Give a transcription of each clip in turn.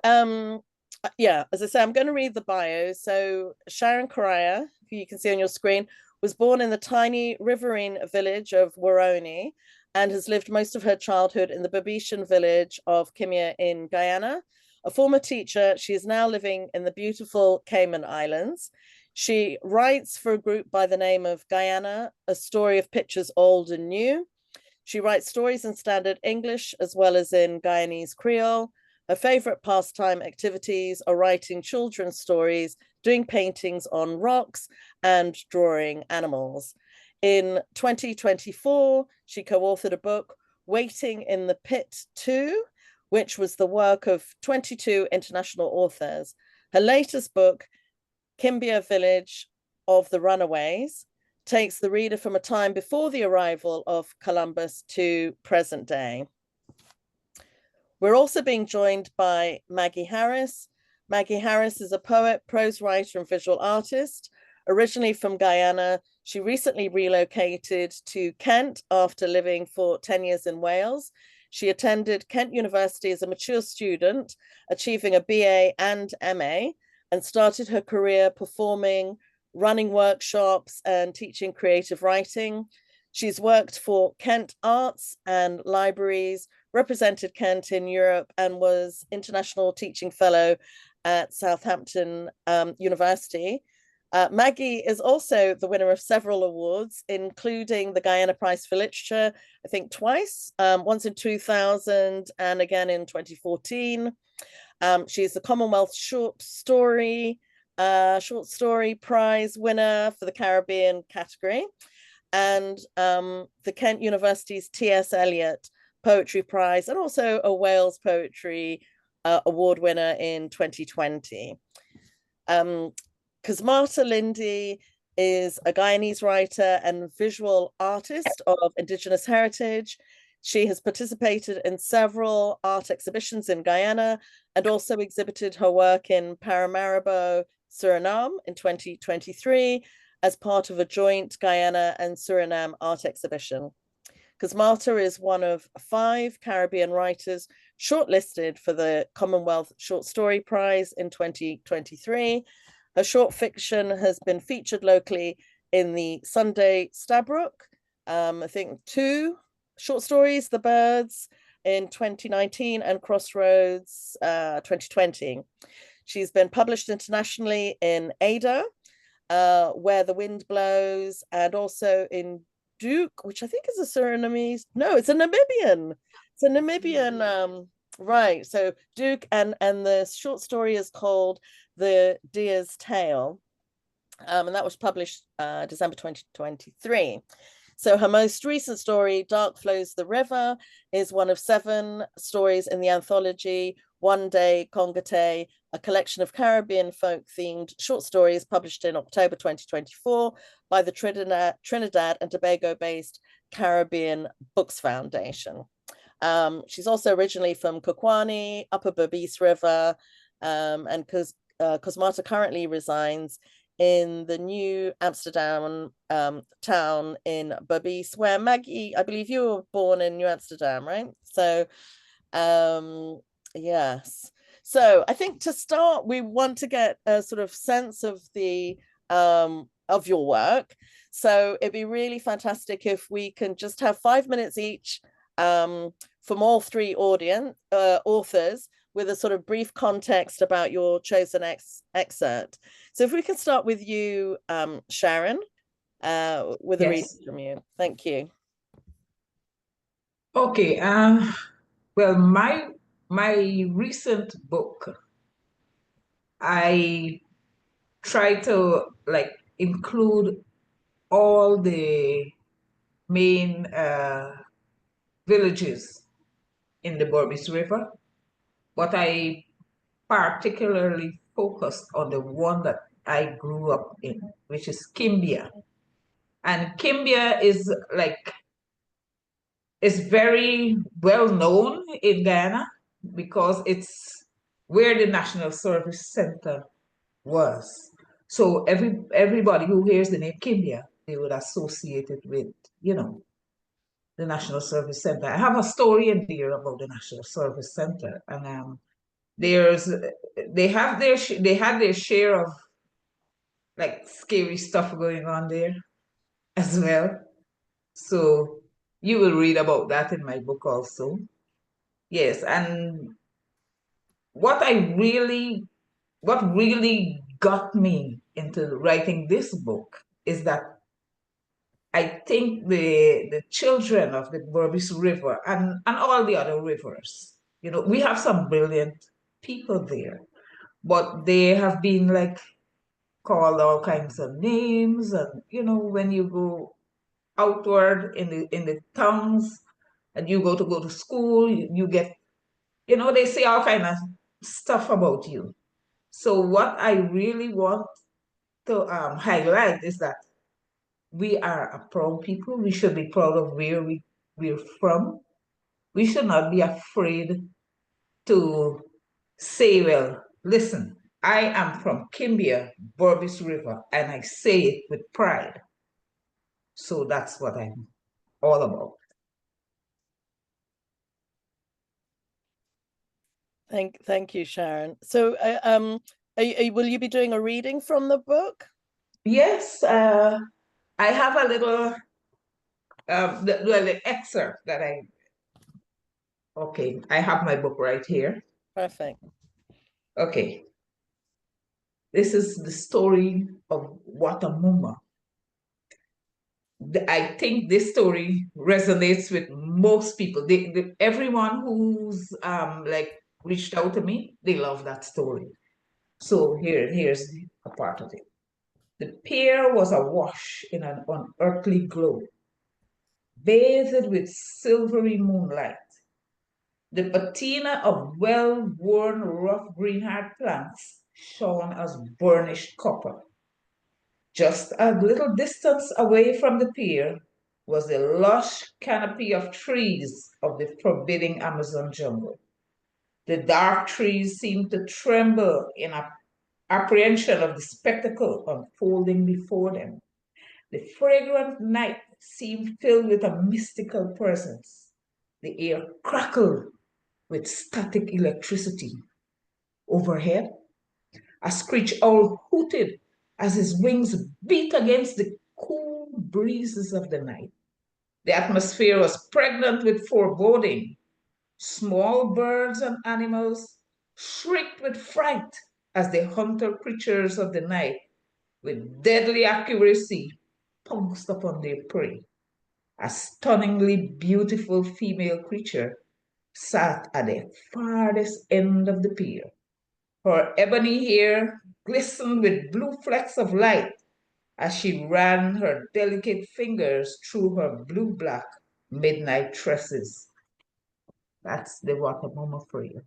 Um, yeah, as I say, I'm going to read the bio. So Sharon Correia, who you can see on your screen, was born in the tiny riverine village of Waroni and has lived most of her childhood in the Berbecian village of Kimbia in Guyana. A former teacher, she is now living in the beautiful Cayman Islands. She writes for a group by the name of Guyana, a story of pictures old and new. She writes stories in standard English as well as in Guyanese Creole. Her favorite pastime activities are writing children's stories, doing paintings on rocks, and drawing animals. In 2024, she co authored a book, Waiting in the Pit 2, which was the work of 22 international authors. Her latest book, Kimbia Village of the Runaways, takes the reader from a time before the arrival of Columbus to present day. We're also being joined by Maggie Harris. Maggie Harris is a poet, prose writer, and visual artist. Originally from Guyana, she recently relocated to Kent after living for 10 years in Wales. She attended Kent University as a mature student, achieving a BA and MA, and started her career performing, running workshops, and teaching creative writing. She's worked for Kent Arts and Libraries, represented Kent in Europe, and was International Teaching Fellow at Southampton University. Maggie is also the winner of several awards, including the Guyana Prize for Literature, I think twice, once in 2000 and again in 2014. She's the Commonwealth Short Story Prize winner for the Caribbean category, and the Kent University's T.S. Eliot Poetry Prize, and also a Wales Poetry Award winner in 2020. Cosmata Lindie is a Guyanese writer and visual artist of Indigenous heritage. She has participated in several art exhibitions in Guyana and also exhibited her work in Paramaribo, Suriname in 2023 as part of a joint Guyana and Suriname art exhibition. Cosmata is one of 5 Caribbean writers shortlisted for the Commonwealth Short Story Prize in 2023. Her short fiction has been featured locally in the Sunday Stabrook, I think 2 short stories, The Birds in 2019 and Crossroads 2020. She's been published internationally in Ada, Where the Wind Blows, and also in Duke, which I think is a Surinamese. No, it's a Namibian. It's a Namibian. Right. So Duke, and the short story is called The Deer's Tale, and that was published December 2023. So her most recent story, Dark Flows the River, is one of 7 stories in the anthology One Day Congate, a collection of Caribbean folk-themed short stories published in October 2024 by the Trinidad and Tobago-based Caribbean Books Foundation. She's also originally from Kokwani, Upper Berbice River, and Cosmata currently resides in the New Amsterdam town in Berbice, where Maggie, I believe you were born in New Amsterdam, right? So, yes. So I think to start, we want to get a sort of sense of the of your work. So it'd be really fantastic if we can just have 5 minutes each from all 3 authors, with a sort of brief context about your chosen excerpt. So if we can start with you, Sharon, with a reading from you. Thank you. Okay. Well, my recent book, I try to include all the main villages in the Berbice River, but I particularly focused on the one that I grew up in, which is Kimbia. And Kimbia is very well known in Ghana because it's where the National Service Center was. So everybody who hears the name Kimbia, they would associate it with, the National Service Center. I have a story in there about the National Service Center, and There's they have their they had their share of like scary stuff going on there as well. So you will read about that in my book also. Yes, and what I really what really got me into writing this book is that I think the children of the Berbice River and all the other rivers, you know, we have some brilliant people there, but they have been like called all kinds of names, and you know, when you go outward in the towns and you go to school, you get, you know, they say all kind of stuff about you. So what I really want to highlight is that we are a proud people. We should be proud of where we're from. We should not be afraid to say, well, listen, I am from Kimbia, Berbice River, and I say it with pride. So that's what I'm all about. Thank you, Sharon. So, will you be doing a reading from the book? Yes, I have a little, the excerpt that okay, I have my book right here. Perfect. Okay, this is the story of Watamuma. I think this story resonates with most people. Everyone who's like reached out to me, they love that story. So here's a part of it. The pier was awash in an unearthly glow, bathed with silvery moonlight. The patina of well-worn rough greenheart planks shone as burnished copper. Just a little distance away from the pier was the lush canopy of trees of the forbidding Amazon jungle. The dark trees seemed to tremble in apprehension of the spectacle unfolding before them. The fragrant night seemed filled with a mystical presence. The air crackled with static electricity. Overhead, a screech owl hooted as his wings beat against the cool breezes of the night. The atmosphere was pregnant with foreboding. Small birds and animals shrieked with fright as the hunter creatures of the night, with deadly accuracy, pounced upon their prey. A stunningly beautiful female creature sat at the farthest end of the pier. Her ebony hair glistened with blue flecks of light as she ran her delicate fingers through her blue-black midnight tresses. That's the Watamama for you.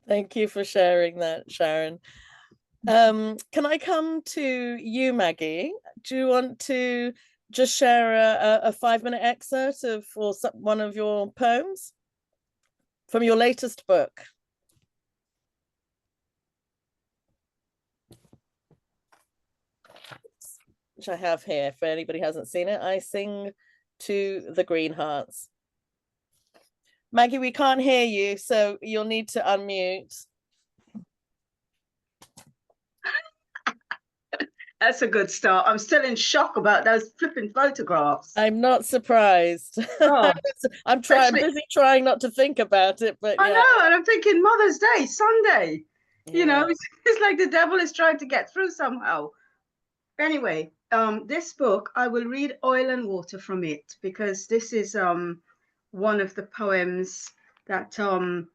Thank you for sharing that, Sharon. Can I come to you, Maggie? Do you want to just share a 5-minute excerpt of or one of your poems from your latest book? Which I have here for anybody who hasn't seen it. I sing to the Greenhearts. Maggie, we can't hear you, so you'll need to unmute. That's a good start. I'm still in shock about those flipping photographs. I'm not surprised. Oh, I'm busy trying not to think about it, but I yeah. know, and I'm thinking Mother's Day, Sunday. You know, Yeah. it's like the devil is trying to get through somehow. Anyway, this book, I will read Oil and Water from it because this is one of the poems that well,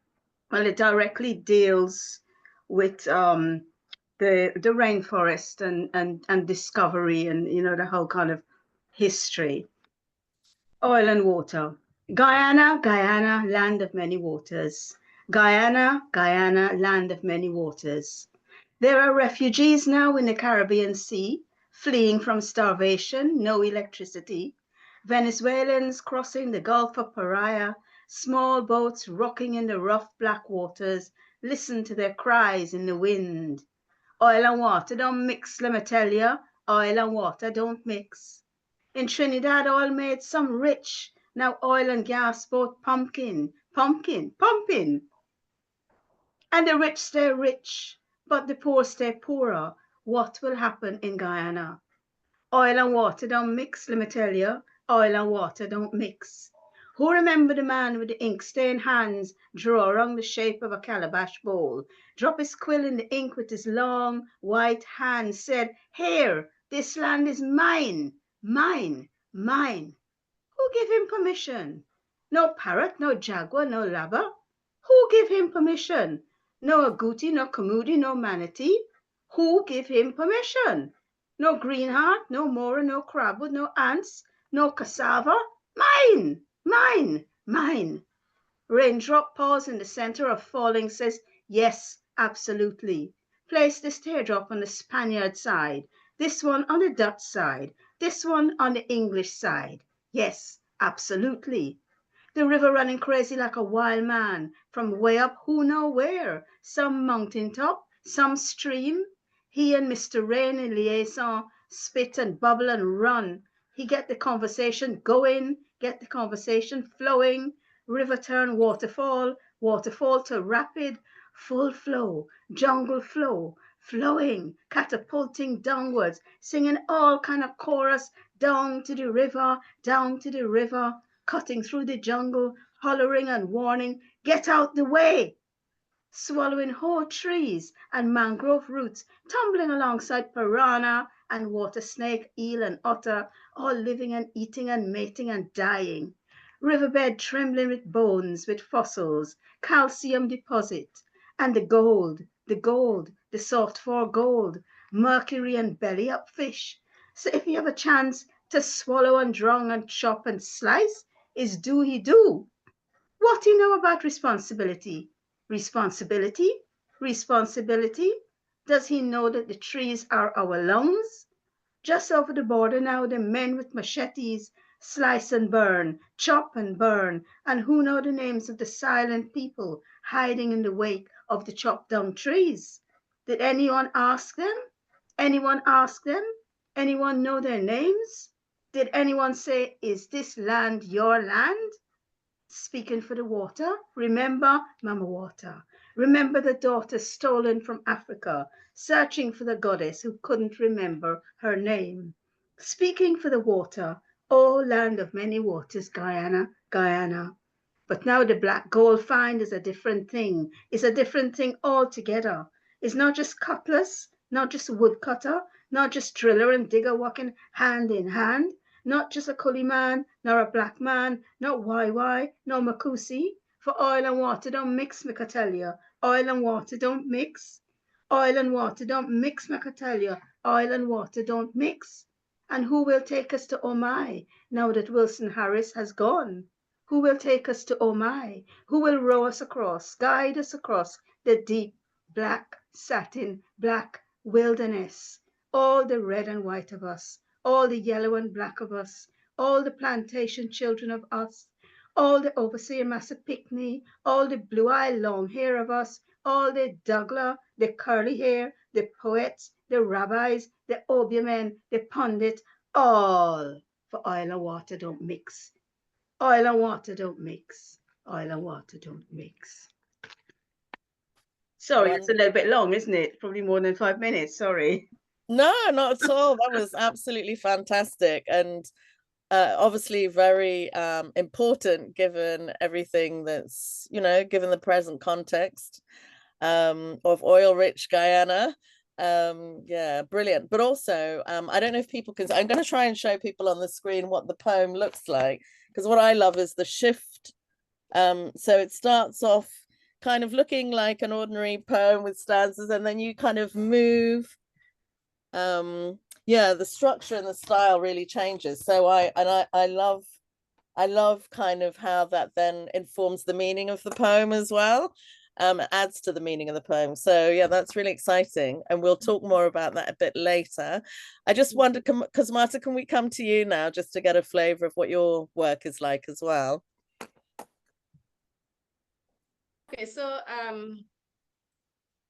it directly deals with the rainforest and discovery and, you know, the whole kind of history. Oil and water. Guyana, Guyana, land of many waters. Guyana, Guyana, land of many waters. There are refugees now in the Caribbean Sea, fleeing from starvation, no electricity. Venezuelans crossing the Gulf of Paria, small boats rocking in the rough black waters. Listen to their cries in the wind. Oil and water don't mix, let me tell ya. Oil and water don't mix. In Trinidad, oil made some rich. Now oil and gas both pumping. And the rich stay rich, but the poor stay poorer. What will happen in Guyana? Oil and water don't mix, let me tell you. Oil and water don't mix. Who remember the man with the ink-stained hands draw around the shape of a calabash bowl, drop his quill in the ink with his long white hand, said, "Here, this land is mine, mine, mine." Who give him permission? No parrot, no jaguar, no lava. Who give him permission? No agouti, no camudi, no manatee. Who give him permission? No greenheart, no mora, no crabwood, no ants, no cassava. Mine, mine, mine. Raindrop paws in the center of falling says, yes, absolutely. Place this teardrop on the Spaniard side, this one on the Dutch side, this one on the English side. Yes, absolutely. The river running crazy like a wild man from way up who know where, some mountain top, some stream. He and Mr. Rain in liaison spit and bubble and run. He get the conversation going, get the conversation flowing. River turn waterfall, waterfall to rapid, full flow, jungle flow, flowing, catapulting downwards, singing all kind of chorus, down to the river, down to the river, cutting through the jungle, hollering and warning, get out the way, swallowing whole trees and mangrove roots, tumbling alongside piranha and water snake, eel and otter, all living and eating and mating and dying. Riverbed trembling with bones, with fossils, calcium deposit, and the gold, the soft for gold, mercury and belly up fish. So if you have a chance to swallow and drown and chop and slice, is do he do. What do you know about responsibility? Responsibility? Responsibility? Does he know that the trees are our lungs? Just over the border now, the men with machetes slice and burn, chop and burn, and who know the names of the silent people hiding in the wake of the chopped down trees? Did anyone ask them? Anyone ask them? Anyone know their names? Did anyone say, is this land your land? Speaking for the water, remember Mama Water. Remember the daughter stolen from Africa, searching for the goddess who couldn't remember her name. Speaking for the water, oh land of many waters, Guyana, Guyana. But now the black gold find is a different thing. It's a different thing altogether. It's not just cutlass, not just woodcutter, not just driller and digger walking hand in hand. Not just a coolie man, nor a black man, not YY, nor Makusi. For oil and water don't mix, me tell you. Oil and water don't mix. Oil and water don't mix, me tell you. Oil and water don't mix. And who will take us to Omai now that Wilson Harris has gone? Who will take us to Omai? Who will row us across, guide us across the deep, black, satin, black wilderness? All the red and white of us, all the yellow and black of us, all the plantation children of us, all the overseer Massapicney, all the blue-eyed long hair of us, all the Douglas, the curly hair, the poets, the rabbis, the obeah the pundit, all for oil and water don't mix. Oil and water don't mix. Oil and water don't mix. Sorry, it's a little bit long, isn't it? Probably more than 5 minutes. Sorry. No, not at all. That was absolutely fantastic, and obviously very important given everything that's, given the present context of oil-rich Guyana. Yeah, brilliant. But also, I don't know if people can, I'm going to try and show people on the screen what the poem looks like, because what I love is the shift. So it starts off kind of looking like an ordinary poem with stanzas, and then you kind of move. Yeah, the structure and the style really changes. So I love kind of how that then informs the meaning of the poem as well. It adds to the meaning of the poem. So yeah, that's really exciting, and we'll talk more about that a bit later. I just wondered, Cosmata, can we come to you now just to get a flavor of what your work is like as well? Okay, so I'm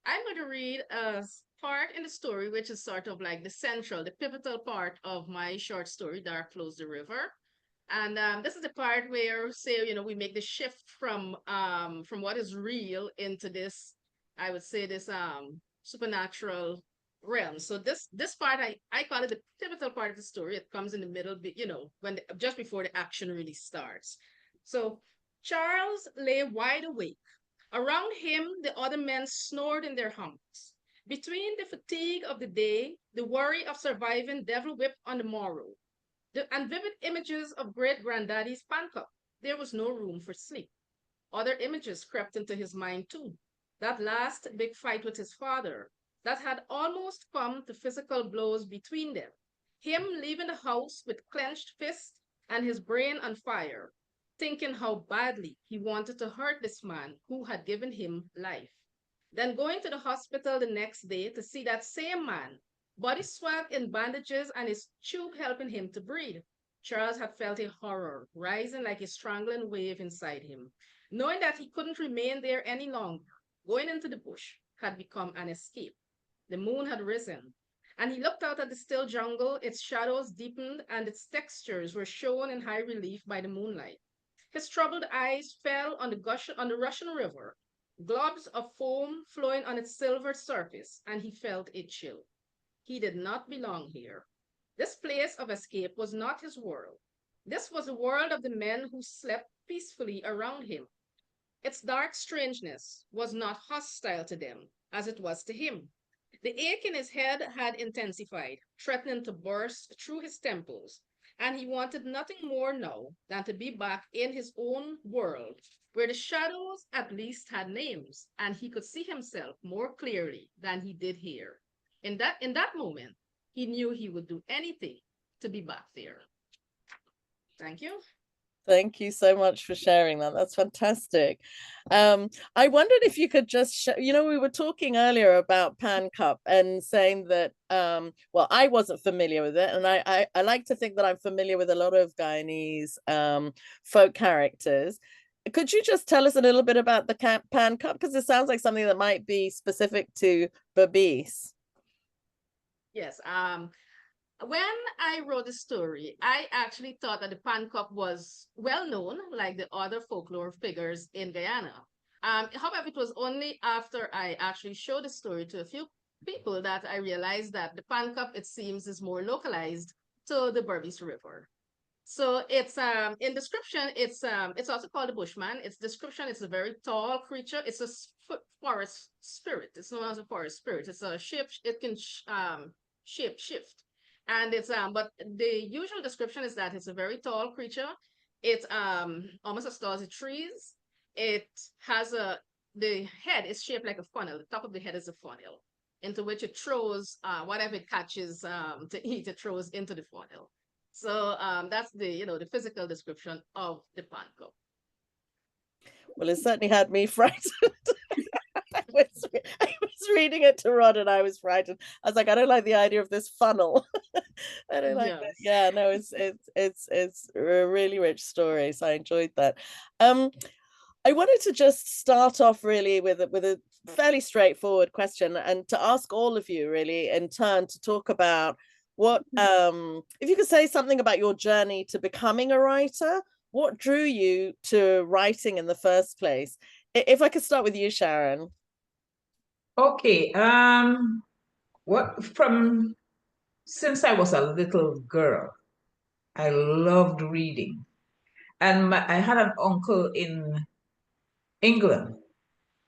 going to read a part in the story, which is sort of like the pivotal part of my short story, Dark Flows the River. And this is the part where, say, we make the shift from what is real into this I would say this supernatural realm. So this part I call it the pivotal part of the story. It comes in the middle, you know, when just before the action really starts. So Charles lay wide awake. Around him, the other men snored in their hammocks. Between the fatigue of the day, the worry of surviving devil whip on the morrow, and vivid images of great granddaddy's pan cup, there was no room for sleep. Other images crept into his mind too. That last big fight with his father, that had almost come to physical blows between them. Him leaving the house with clenched fists and his brain on fire, thinking how badly he wanted to hurt this man who had given him life. Then going to the hospital the next day to see that same man, body swathed in bandages and his tube helping him to breathe. Charles had felt a horror rising like a strangling wave inside him. Knowing that he couldn't remain there any longer, going into the bush had become an escape. The moon had risen, and he looked out at the still jungle. Its shadows deepened, and its textures were shown in high relief by the moonlight. His troubled eyes fell on the Russian River, globs of foam flowing on its silver surface, and he felt a chill. He did not belong here. This place of escape was not his world. This was the world of the men who slept peacefully around him. Its dark strangeness was not hostile to them, as it was to him. The ache in his head had intensified, threatening to burst through his temples, and he wanted nothing more now than to be back in his own world, where the shadows at least had names, and he could see himself more clearly than he did here. In that moment, he knew he would do anything to be back there. Thank you. Thank you so much for sharing that. That's fantastic. I wondered if you could just you know, we were talking earlier about Pan Cup and saying that, well, I wasn't familiar with it. And I like to think that I'm familiar with a lot of Guyanese folk characters. Could you just tell us a little bit about the Pan Cup? Because it sounds like something that might be specific to Berbice. Yes. When I wrote the story, I actually thought that the Pan Cup was well known, like the other folklore figures in Guyana. However, it was only after I actually showed the story to a few people that I realized that the Pan Cup, it seems, is more localized to the Berbice River. So it's in description, it's also called the Bushman. Its description, it's a very tall creature. It's a forest spirit. It's known as a forest spirit. It's a shape. It can shape shift. And it's but the usual description is that it's a very tall creature. It's almost as tall as the trees. It has the head is shaped like a funnel. The top of the head is a funnel into which it throws whatever it catches to eat. It throws into the funnel. So that's the the physical description of the Pan Cup. Well, it certainly had me frightened. I was reading it to Rod and I was frightened. I was like, I don't like the idea of this funnel. I don't like that. Yeah, no, it's a really rich story. So I enjoyed that. I wanted to just start off really with a fairly straightforward question, and to ask all of you really in turn to talk about what if you could say something about your journey to becoming a writer. What drew you to writing in the first place? If I could start with you, Sharon. Okay. Since I was a little girl, I loved reading. And I had an uncle in England,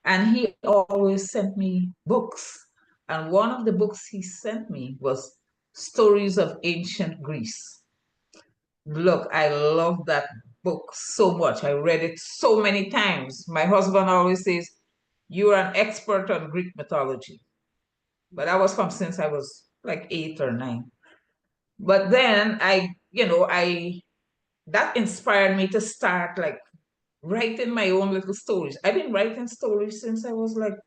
and he always sent me books. And one of the books he sent me was Stories of Ancient Greece. Look, I love that book so much. I read it so many times. My husband always says, "You're an expert on Greek mythology." But that was from since I was like 8 or 9. But then that inspired me to start like writing my own little stories. I've been writing stories since I was like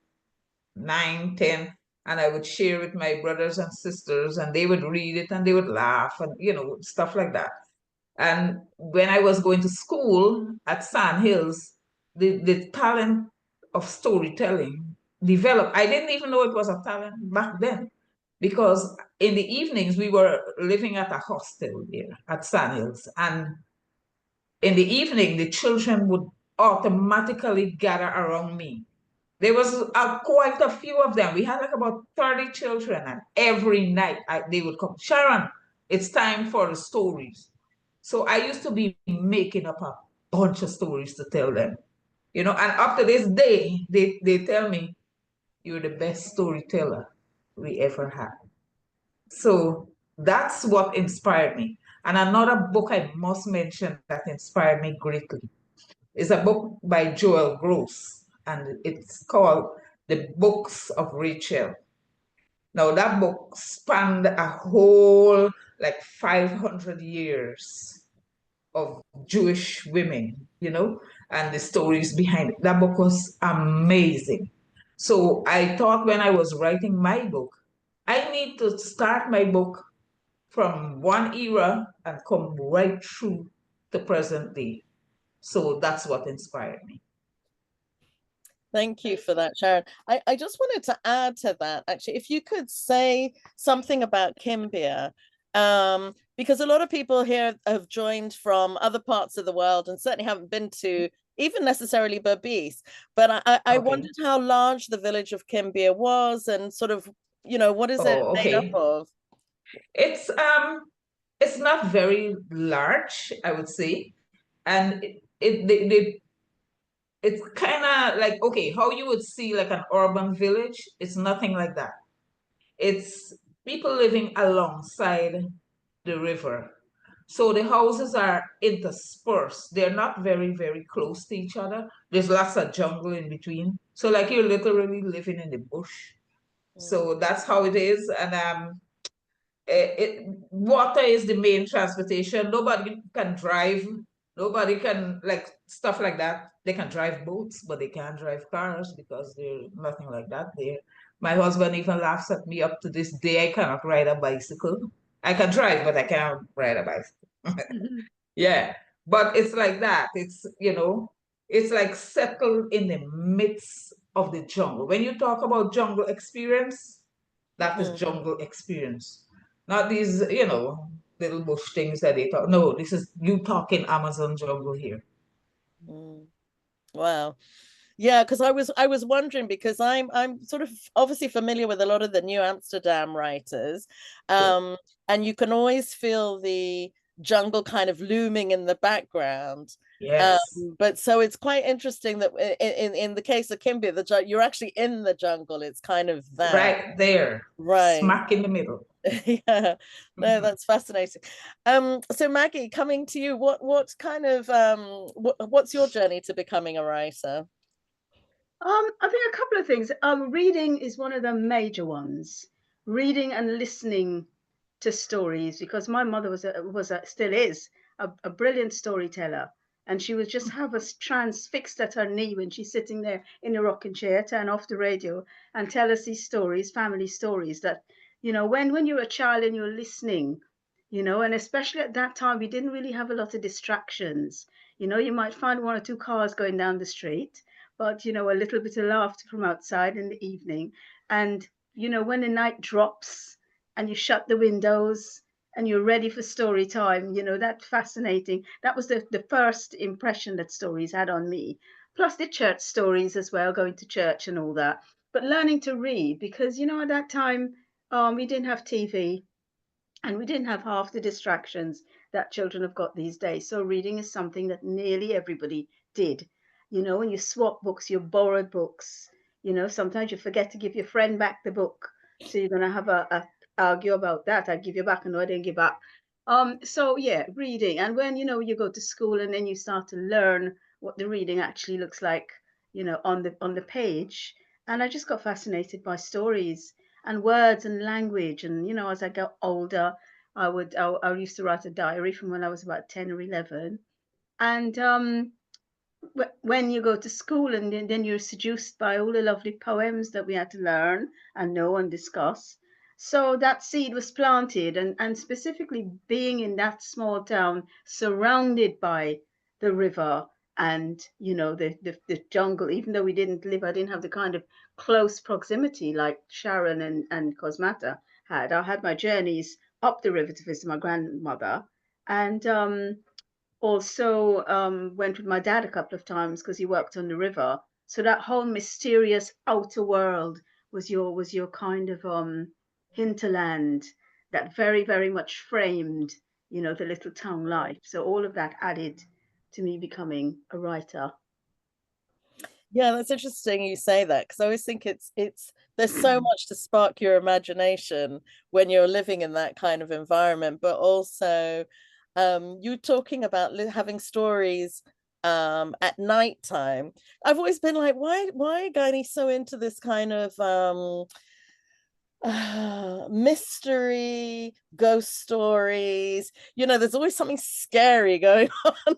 9, 10, and I would share with my brothers and sisters, and they would read it and they would laugh and stuff like that. And when I was going to school at Sand Hills, the talent of storytelling developed. I didn't even know it was a talent back then, because in the evenings we were living at a hostel there at Sand Hills, and in the evening the children would automatically gather around me There was quite a few of them. We had like about 30 children, and every night they would come. Sharon, it's time for the stories. So I used to be making up a bunch of stories to tell them, you know, and up to this day, they tell me, you're the best storyteller we ever had. So that's what inspired me. And another book I must mention that inspired me greatly is a book by Joel Gross, and it's called The Books of Rachel. Now, that book spanned a whole like 500 years of Jewish women, you know, and the stories behind it. That book was amazing. So I thought when I was writing my book, I need to start my book from one era and come right through the present day. So that's what inspired me. Thank you for that, Sharon. I just wanted to add to that, actually, if you could say something about Kimbia, because a lot of people here have joined from other parts of the world and certainly haven't been to even necessarily Berbice, but I wondered how large the village of Kimbia was and sort of, you know, what is it made up of? It's not very large, I would say, and it's kind of like, okay, how you would see like an urban village. It's nothing like that. It's people living alongside the river. So the houses are interspersed. They're not very, very close to each other. There's lots of jungle in between. So like you're literally living in the bush. So that's how it is. And water is the main transportation. Nobody can drive. Nobody can like stuff like that. They can drive boats, but they can't drive cars because there's nothing like that there. My husband even laughs at me up to this day. I cannot ride a bicycle. I can drive, but I can't ride a bicycle. Yeah, but it's like that. It's, you know, it's like settled in the midst of the jungle. When you talk about jungle experience, that is jungle experience. Not these, you know, little bush things that they talk. No, this is you talking Amazon jungle here. Wow. Yeah, because I was wondering, because I'm sort of obviously familiar with a lot of the New Amsterdam writers, and you can always feel the jungle kind of looming in the background. Yes. But so it's quite interesting that in the case of Kimbia, you're actually in the jungle. It's kind of that right there, right smack in the middle. Yeah, no, that's fascinating. So Maggie, coming to you, what kind of what's your journey to becoming a writer? I think a couple of things. Reading is one of the major ones. Reading and listening to stories, because my mother still is a brilliant storyteller, and she would just have us transfixed at her knee when she's sitting there in a rocking chair, turn off the radio, and tell us these stories, family stories that, you know, when you're a child and you're listening, you know, and especially at that time, we didn't really have a lot of distractions. You know, you might find one or two cars going down the street, but, you know, a little bit of laughter from outside in the evening. And, you know, when the night drops and you shut the windows and you're ready for story time, you know, that's fascinating. That was the first impression that stories had on me. Plus the church stories as well, going to church and all that. But learning to read, because, you know, at that time, we didn't have TV and we didn't have half the distractions that children have got these days. So reading is something that nearly everybody did. You know, when you swap books, you borrowed books. You know, sometimes you forget to give your friend back the book, so you're gonna have a argue about that. I give you back, and no, I didn't give back. So yeah, reading, and when, you know, you go to school and then you start to learn what the reading actually looks like, you know, on the page. And I just got fascinated by stories and words and language. And, you know, as I got older, I used to write a diary from when I was about 10 or 11. And when you go to school and then you're seduced by all the lovely poems that we had to learn and know and discuss. So that seed was planted, and specifically being in that small town surrounded by the river and, you know, the jungle. Even though we didn't live, I didn't have the kind of close proximity like Sharon and Cosmata had. I had my journeys up the river to visit my grandmother, and also went with my dad a couple of times because he worked on the river. So that whole mysterious outer world was your kind of hinterland that very, very much framed, you know, the little town life. So all of that added to me becoming a writer. Yeah, that's interesting you say that, because I always think it's there's so much to spark your imagination when you're living in that kind of environment, but also you talking about having stories at nighttime. I've always been like, why are Guyanese so into this kind of mystery, ghost stories? You know, there's always something scary going on.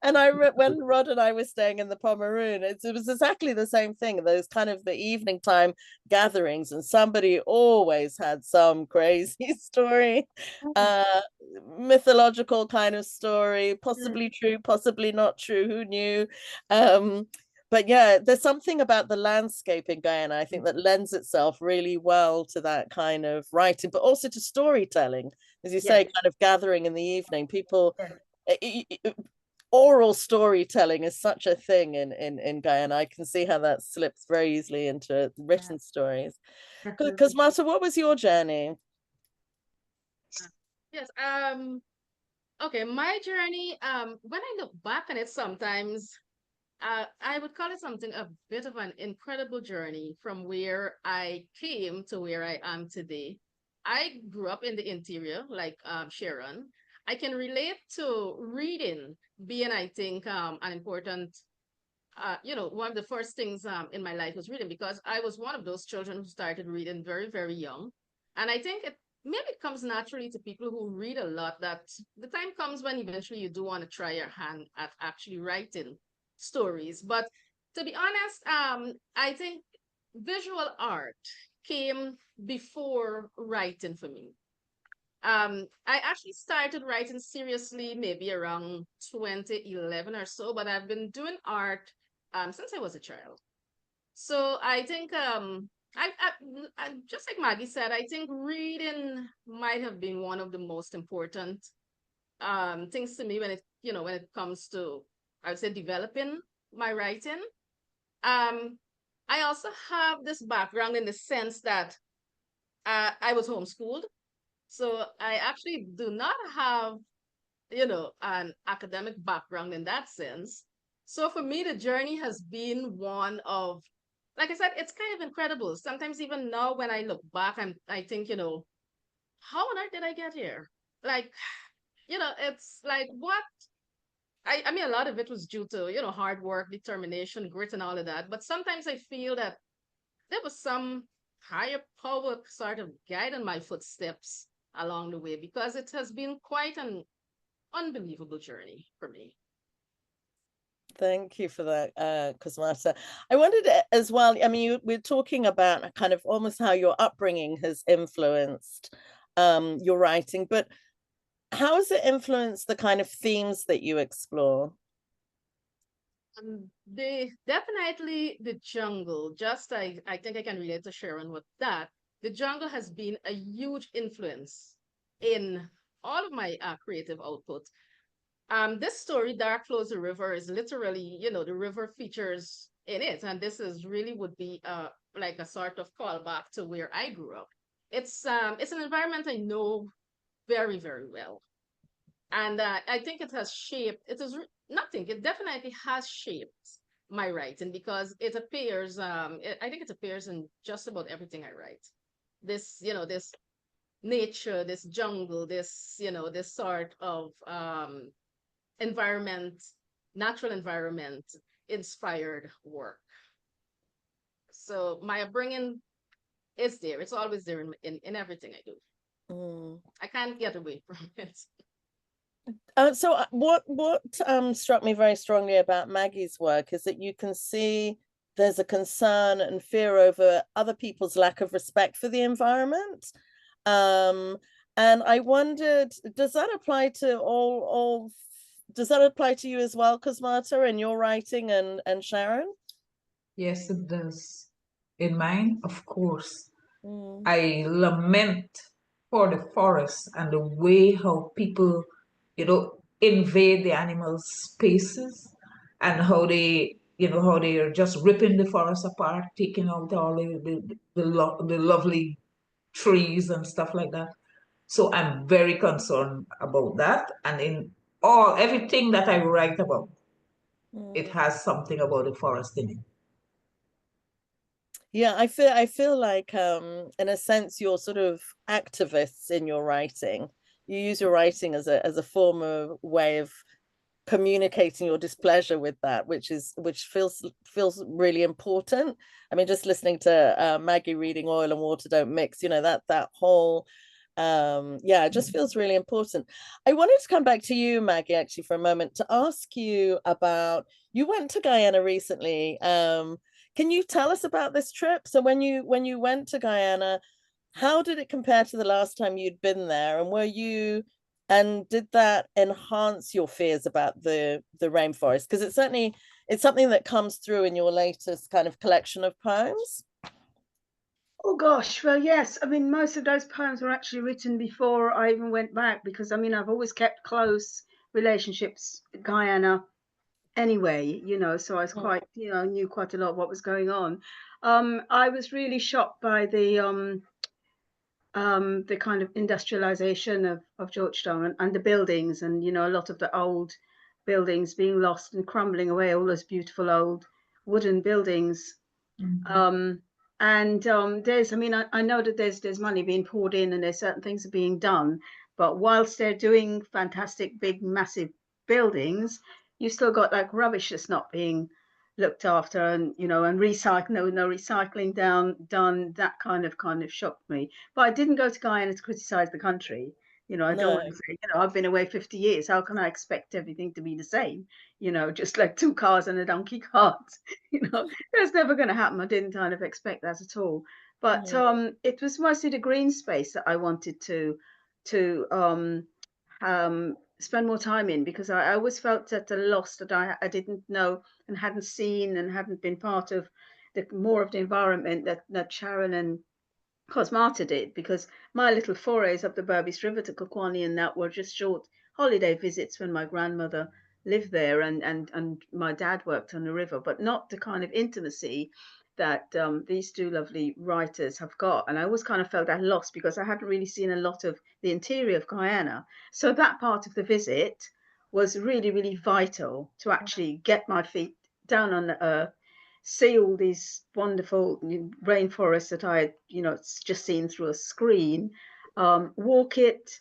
And when Rod and I were staying in the Pomeroon, it was exactly the same thing. Those kind of the evening time gatherings, and somebody always had some crazy story, uh, mythological kind of story, possibly true, possibly not true. Who knew? But yeah, there's something about the landscape in Guyana, I think, that lends itself really well to that kind of writing, but also to storytelling, as you say, kind of gathering in the evening. People, oral storytelling is such a thing in Guyana. I can see how that slips very easily into written stories. Cosmata, what was your journey? Yes. Okay, my journey, when I look back on it sometimes, I would call it something a bit of an incredible journey from where I came to where I am today. I grew up in the interior, like Sharon. I can relate to reading being, I think, an important, one of the first things in my life was reading, because I was one of those children who started reading very, very young. And I think maybe it comes naturally to people who read a lot, that the time comes when eventually you do want to try your hand at actually writing stories. But to be honest, I think visual art came before writing for me. I actually started writing seriously maybe around 2011 or so, but I've been doing art since I was a child. So I think I just like Maggie said, I think reading might have been one of the most important things to me when it comes to, I would say, developing my writing. I also have this background in the sense that I was homeschooled. So I actually do not have, an academic background in that sense. So for me, the journey has been one of, like I said, it's kind of incredible. Sometimes even now when I look back, I think, how on earth did I get here? Like, it's like what I mean, a lot of it was due to, hard work, determination, grit, and all of that. But sometimes I feel that there was some higher power sort of guiding my footsteps along the way, because it has been quite an unbelievable journey for me. Thank you for that, Cosmata. I wondered as well, I mean, we're talking about kind of almost how your upbringing has influenced your writing, but how has it influenced the kind of themes that you explore? Definitely the jungle. Just I think I can relate to Sharon with that. The jungle has been a huge influence in all of my creative output. This story, Dark Flows the River, is literally, the river features in it, and this is really would be like a sort of callback to where I grew up. It's an environment I know very, very well. And I think it has shaped, it is nothing, it definitely has shaped my writing, because it appears, I think it appears in just about everything I write. This nature, this jungle, this sort of environment, natural environment inspired work. So my upbringing is there. It's always there in everything I do. I can't get away from it. So what struck me very strongly about Maggie's work is that you can see there's a concern and fear over other people's lack of respect for the environment. And I wondered, does that apply to all does that apply to you as well, Cosmata, in your writing and Sharon? Yes, it does. In mine, of course. I lament for the forest and the way how people, invade the animals' spaces, and how they you know, how they are just ripping the forest apart, taking out all the lovely trees and stuff like that. So I'm very concerned about that. And in everything that I write about, it has something about the forest in it. Yeah, I feel like in a sense you're sort of activists in your writing. You use your writing as a form of way of communicating your displeasure with that, which feels really important. I mean, just listening to Maggie reading Oil and Water Don't Mix, you know, that whole yeah, it just feels really important. I wanted to come back to you, Maggie, actually, for a moment to ask you about, you went to Guyana recently. Can you tell us about this trip? So when you went to Guyana, how did it compare to the last time you'd been there? And did that enhance your fears about the rainforest? Because it's something that comes through in your latest kind of collection of poems. Oh gosh, well, yes. I mean, most of those poems were actually written before I even went back, because I mean, I've always kept close relationships with Guyana anyway, you know, so I was quite, you know, knew quite a lot of what was going on. I was really shocked by the kind of industrialization of Georgetown, and the buildings, and you know, a lot of the old buildings being lost and crumbling away, all those beautiful old wooden buildings. There's, I mean, I know that there's money being poured in, and there's certain things are being done, but whilst they're doing fantastic big massive buildings, you still got like rubbish that's not being looked after, and you know, and no recycling done. That kind of shocked me. But I didn't go to Guyana to criticize the country. You know, I don't want to say, you know, I've been away 50 years. How can I expect everything to be the same? You know, just like two cars and a donkey cart. You know, that's never going to happen. I didn't kind of expect that at all. But it was mostly the green space that I wanted to spend more time in, because I always felt at a loss that I didn't know and hadn't seen and hadn't been part of more of the environment that Sharon and Cosmata did, because my little forays up the Berbice River to Kokwani and that were just short holiday visits when my grandmother lived there, and my dad worked on the river, but not the kind of intimacy that these two lovely writers have got. And I always kind of felt at loss because I hadn't really seen a lot of the interior of Guyana. So that part of the visit was really, really vital to actually get my feet down on the earth, see all these wonderful rainforests that I had, you know, just seen through a screen, walk it,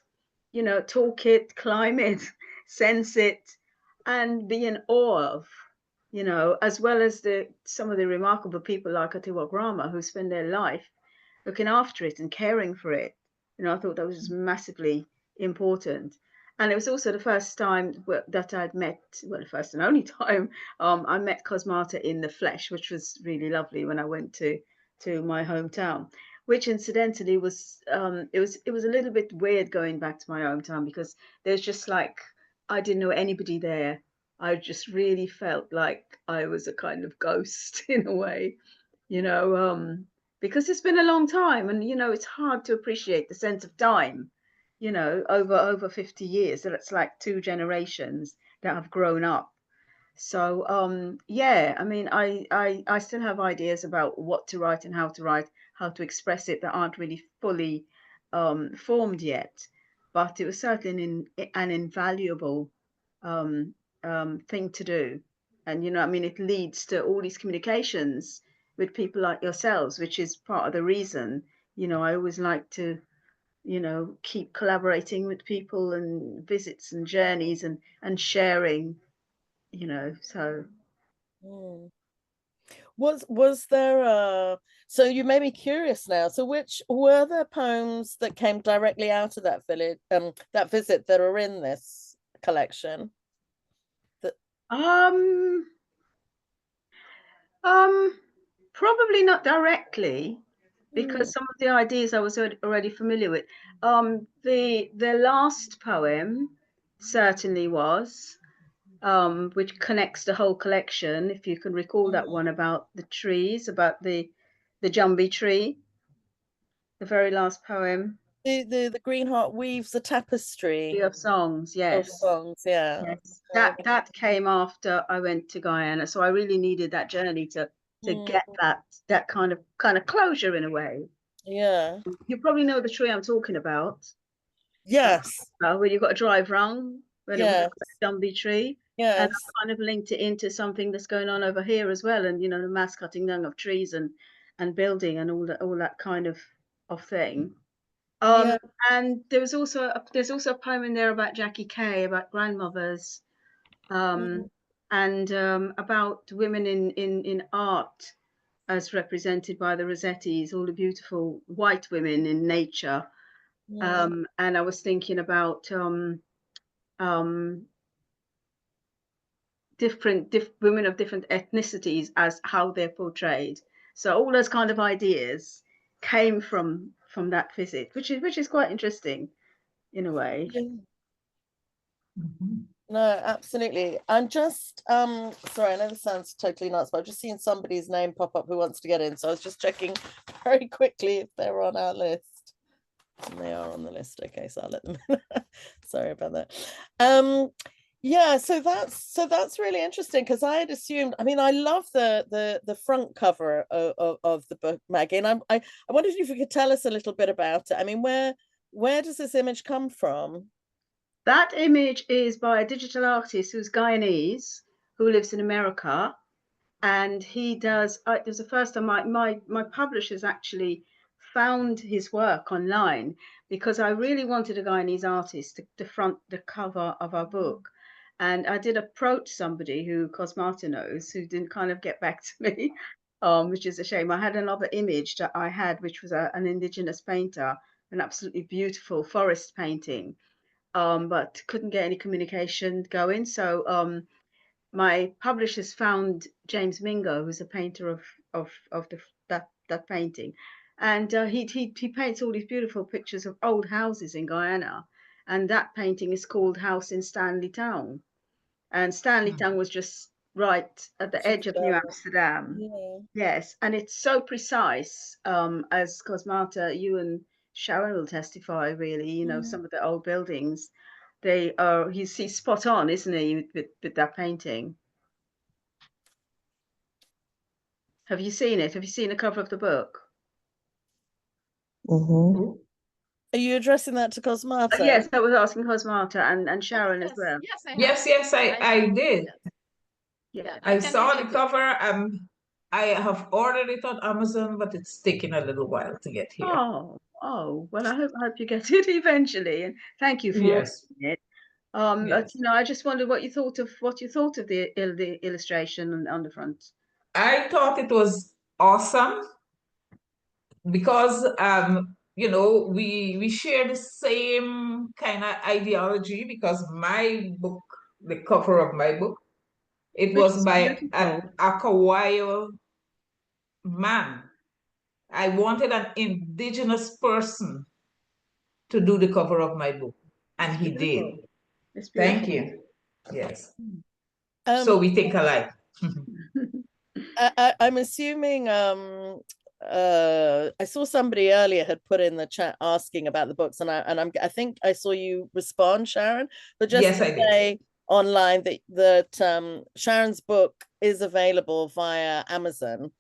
you know, talk it, climb it, sense it, and be in awe of, you know, as well as some of the remarkable people like Atiwa Grama, who spend their life looking after it and caring for it. You know, I thought that was just massively important. And it was also the first time that I'd met, well, the first and only time I met Cosmata in the flesh, which was really lovely when I went to my hometown. Which incidentally was it was a little bit weird going back to my hometown, because there's just like, I didn't know anybody there. I just really felt like I was a kind of ghost in a way, you know, because it's been a long time, and you know, it's hard to appreciate the sense of time, you know, over 50 years. So it's like two generations that have grown up. So yeah, I mean, I still have ideas about what to write and how to write, how to express it, that aren't really fully formed yet. But it was certainly an invaluable thing to do. And you know, I mean, it leads to all these communications with people like yourselves, which is part of the reason, you know, I always like to, you know, keep collaborating with people, and visits and journeys, and sharing, you know. So Was there so you made me curious now. So which were there poems that came directly out of that village, that visit, that are in this collection? Probably not directly, because some of the ideas I was already familiar with. The last poem certainly was, which connects the whole collection. If you can recall that one about the trees, about the Jumbi tree, the very last poem. The Greenheart weaves a tapestry of songs, of yes. songs. Yeah. Yes, that came after I went to Guyana, so I really needed that journey to get that kind of closure in a way. Yeah. You probably know the tree I'm talking about. Yes. Where you've got to drive round, when it was a Gumby tree. Yes. And I kind of linked it into something that's going on over here as well, and the mass cutting down of trees and building and all that kind of thing. Yeah. And there's also a poem in there about Jackie Kay, about grandmothers, and about women in art as represented by the Rossettis, all the beautiful white women in nature. And I was thinking about different women of different ethnicities as how they're portrayed. So all those kind of ideas came from that visit, which is quite interesting in a way. No, absolutely. I'm just sorry, I know this sounds totally nuts, but I've just seen somebody's name pop up who wants to get in. So I was just checking very quickly if they're on our list. And they are on the list. Okay, so I'll let them in. Sorry about that. Yeah, so that's really interesting, because I had assumed, I mean, I love the front cover of the book, Maggie, and I wondered if you could tell us a little bit about it. I mean, where does this image come from? That image is by a digital artist who's Guyanese, who lives in America, and he does. It was the first time my publishers actually found his work online, because I really wanted a Guyanese artist to front the cover of our book. And I did approach somebody who Cosmata knows, who didn't kind of get back to me, which is a shame. I had another image that I had, which was an Indigenous painter, an absolutely beautiful forest painting, but couldn't get any communication going. So my publishers found James Mingo, who's a painter of that painting, and he paints all these beautiful pictures of old houses in Guyana, and that painting is called House in Stanley Town, and Stanley Town was just right at the edge of New Amsterdam. Yeah. Yes, and it's so precise, as Cosmata, you and Sharon will testify, really, some of the old buildings, he's spot on, isn't he, with that painting? Have you seen it? Have you seen the cover of the book? Are you addressing that to Cosmata? Yes, I was asking Cosmata and Sharon as well. Yes, I did. Yeah, I saw the cover. I have ordered it on Amazon, but it's taking a little while to get here. Oh, well, I hope you get it eventually, and thank you for ordering it. But I just wondered what you thought of the illustration on the front. I thought it was awesome, because we share the same kind of ideology, because my book, the cover of my book, it was by an Akawayo man. I wanted an indigenous person to do the cover of my book, and he did. Thank you. Yes. So we think alike. I'm assuming I saw somebody earlier had put in the chat asking about the books, and I think I saw you respond, Sharon, but just yes, to say online that Sharon's book is available via Amazon,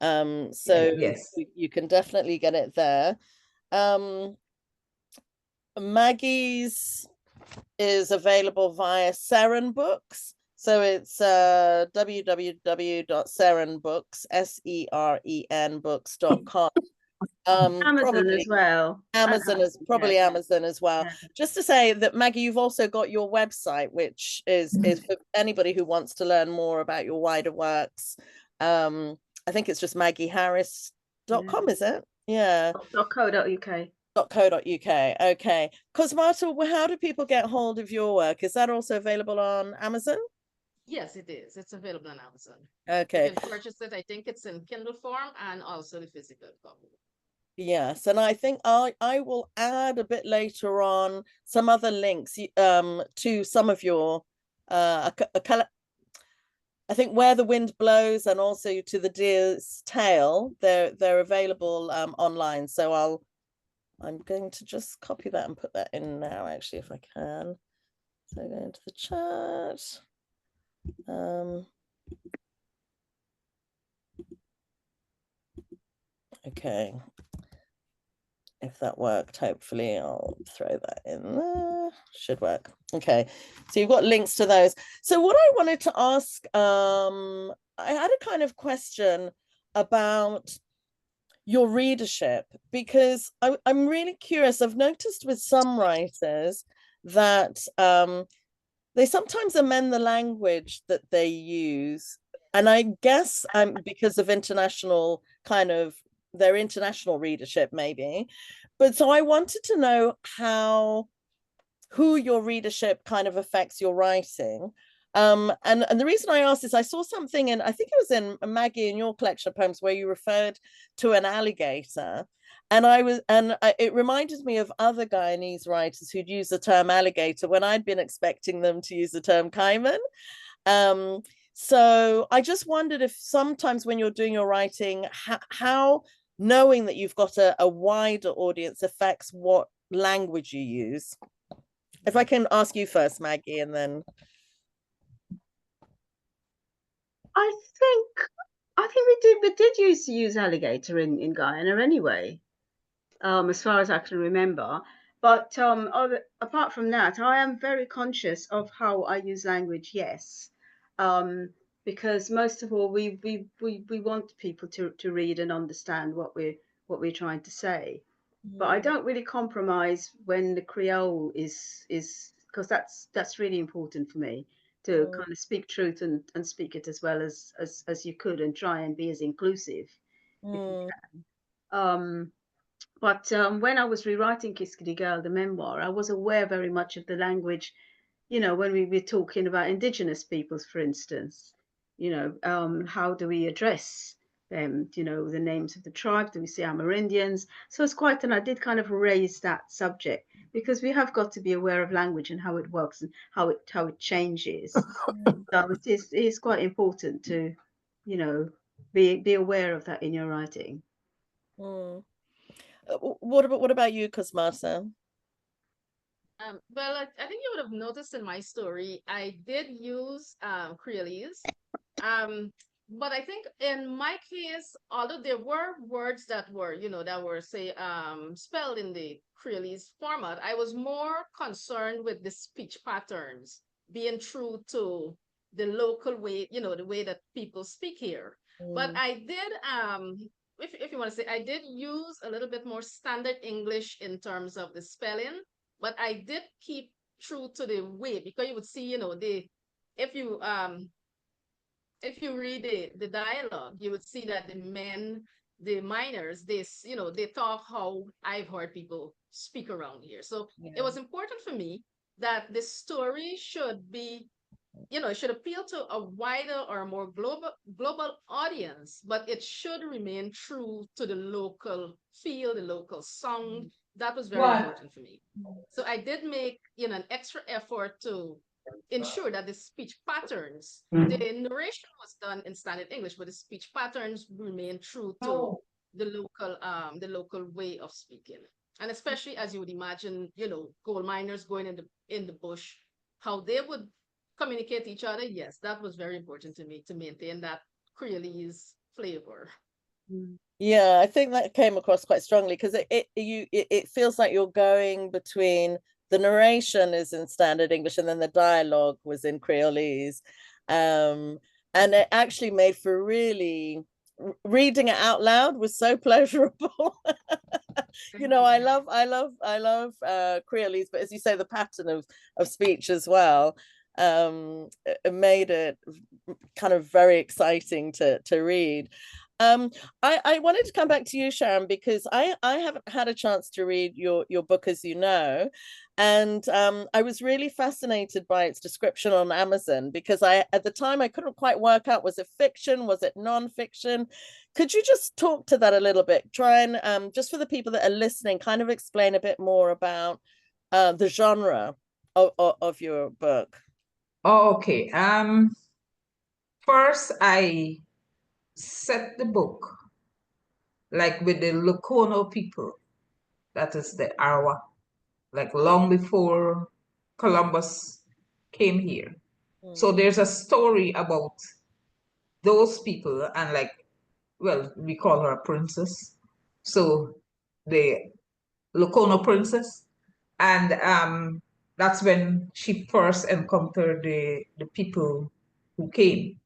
so yes, you can definitely get it there. Maggie's is available via Seren Books. So it's www.serenbooks, SEREN books.com. Amazon as well. Amazon is probably Amazon as well. Yeah. Just to say that, Maggie, you've also got your website, which is for anybody who wants to learn more about your wider works. I think it's just maggieharris.com, is it? Yeah. .co.uk. .co.uk. Okay. Cosmata, how do people get hold of your work? Is that also available on Amazon? Yes, it is. It's available on Amazon. Okay. You can purchase it. I think it's in Kindle form and also the physical copy. Yes, and I think I will add a bit later on some other links to some of your I think Where the Wind Blows, and also to The Deer's Tail. They're available online, so I'm going to just copy that and put that in now, actually, if I can. So go into the chat. Okay. If that worked, hopefully I'll throw that in there. Should work. Okay, so you've got links to those. So what I wanted to ask, I had a kind of question about your readership, because I'm really curious. I've noticed with some writers that they sometimes amend the language that they use. And I guess because of international kind of their international readership, maybe. But so I wanted to know who your readership kind of affects your writing. And the reason I asked is I saw something in, I think it was in Maggie, in your collection of poems, where you referred to an alligator. And it reminded me of other Guyanese writers who'd used the term alligator when I'd been expecting them to use the term cayman. So I just wondered if sometimes when you're doing your writing, how knowing that you've got a wider audience affects what language you use. If I can ask you first, Maggie, and then. I think we did used to use alligator in Guyana anyway, as far as I can remember. But apart from that, I am very conscious of how I use language. Yes, because most of all, we want people to read and understand what we're trying to say. But I don't really compromise when the Creole is because that's really important for me to kind of speak truth and speak it as well as you could, and try and be as inclusive if you can. But when I was rewriting Kiskadee Girl, the memoir, I was aware very much of the language, when we were talking about Indigenous peoples, for instance, how do we address them, the names of the tribe, do we say Amerindians? So it's and I did kind of raise that subject, because we have got to be aware of language and how it works and how it changes. So it is quite important to, be aware of that in your writing. What about you, Cosmata? Well, I think you would have noticed in my story, I did use Creolese. But I think in my case, although there were words that were, say, spelled in the Creolese format, I was more concerned with the speech patterns being true to the local way, the way that people speak here. But I did, if you want to say, I did use a little bit more standard English in terms of the spelling, but I did keep true to the way, because you would see, if you read the dialogue, you would see that the miners, they talk how I've heard people speak around here. So it was important for me that the story should be, it should appeal to a wider or more global audience, but it should remain true to the local feel, the local sound. That was very important for me. So I did make, an extra effort to ensure that the speech patterns, the narration was done in standard English, but the speech patterns remain true to the local way of speaking. And especially as you would imagine, gold miners going in the bush, how they would communicate to each other. Yes, that was very important to me, to maintain that Creolese flavor. Yeah, I think that came across quite strongly, because it feels like you're going between the narration is in standard English and then the dialogue was in Creolese. And it actually made for really, reading it out loud was so pleasurable. I love Creolese, but as you say, the pattern of speech as well, it made it kind of very exciting to read. I wanted to come back to you, Sharon, because I haven't had a chance to read your book, as you know, and I was really fascinated by its description on Amazon, because at the time I couldn't quite work out, was it fiction, was it non-fiction? Could you just talk to that a little bit? Try and just for the people that are listening, kind of explain a bit more about the genre of your book. Okay. First, I set the book like with the Lokono people, That is the Arawa, like long before Columbus came here. So there's a story about those people, and like, well, we call her a princess. So the Locono princess. And that's when she first encountered the people who came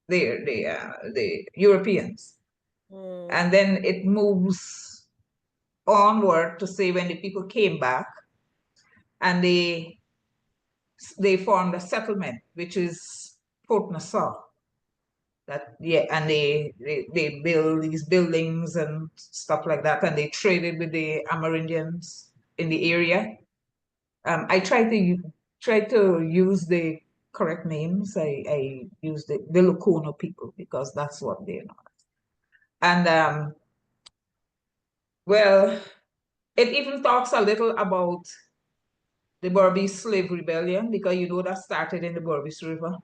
there, the Europeans. And then it moves onward to say when the people came back and they formed a settlement, which is Port Nassau. That, yeah, and they build these buildings and stuff like that, and they traded with the Amerindians in the area. I try to use the correct names. I use the Locono people because that's what they're not. And well, it even talks a little about the Berbice slave rebellion, because you know that started in the Berbice River.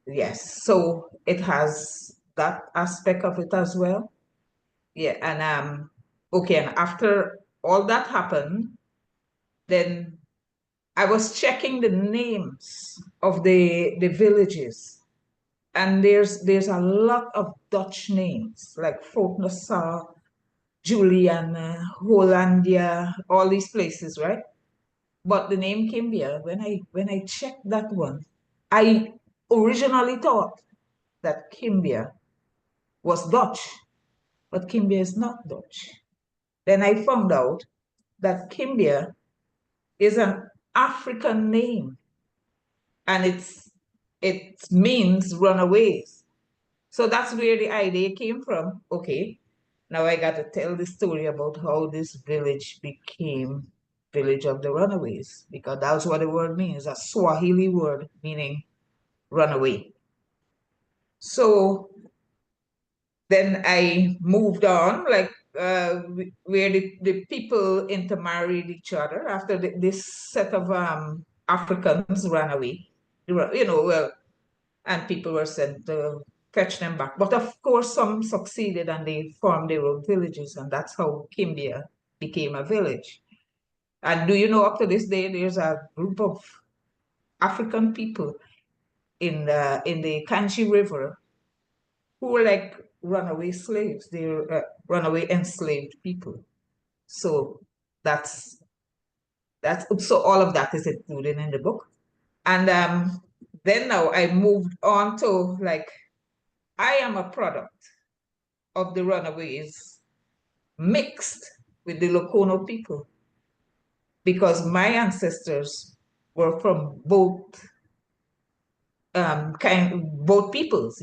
Yes, so it has that aspect of it as well. Yeah, and okay, and after all that happened, then I was checking the names of the villages, and there's a lot of Dutch names like Fort Nassau, Juliana, Hollandia, all these places, right? But the name Kimbia, when I checked that one, I originally thought that Kimbia was Dutch, but Kimbia is not Dutch. Then I found out that Kimbia is an African name, and it means runaways. So that's where the idea came from. Okay, now I got to tell the story about how this village became village of the runaways, because that's what the word means, a Swahili word meaning runaway. So then I moved on, like where the people intermarried each other after this set of Africans ran away. Well, and people were sent to fetch them back. But of course, some succeeded and they formed their own villages, and that's how Kimbia became a village. And do you know, up to this day, there's a group of African people in the Kanchi River who were like runaway slaves. They're runaway enslaved people. So that's so all of that is included in the book. And then now I moved on to, like, I am a product of the runaways mixed with the Locono people, because my ancestors were from both peoples,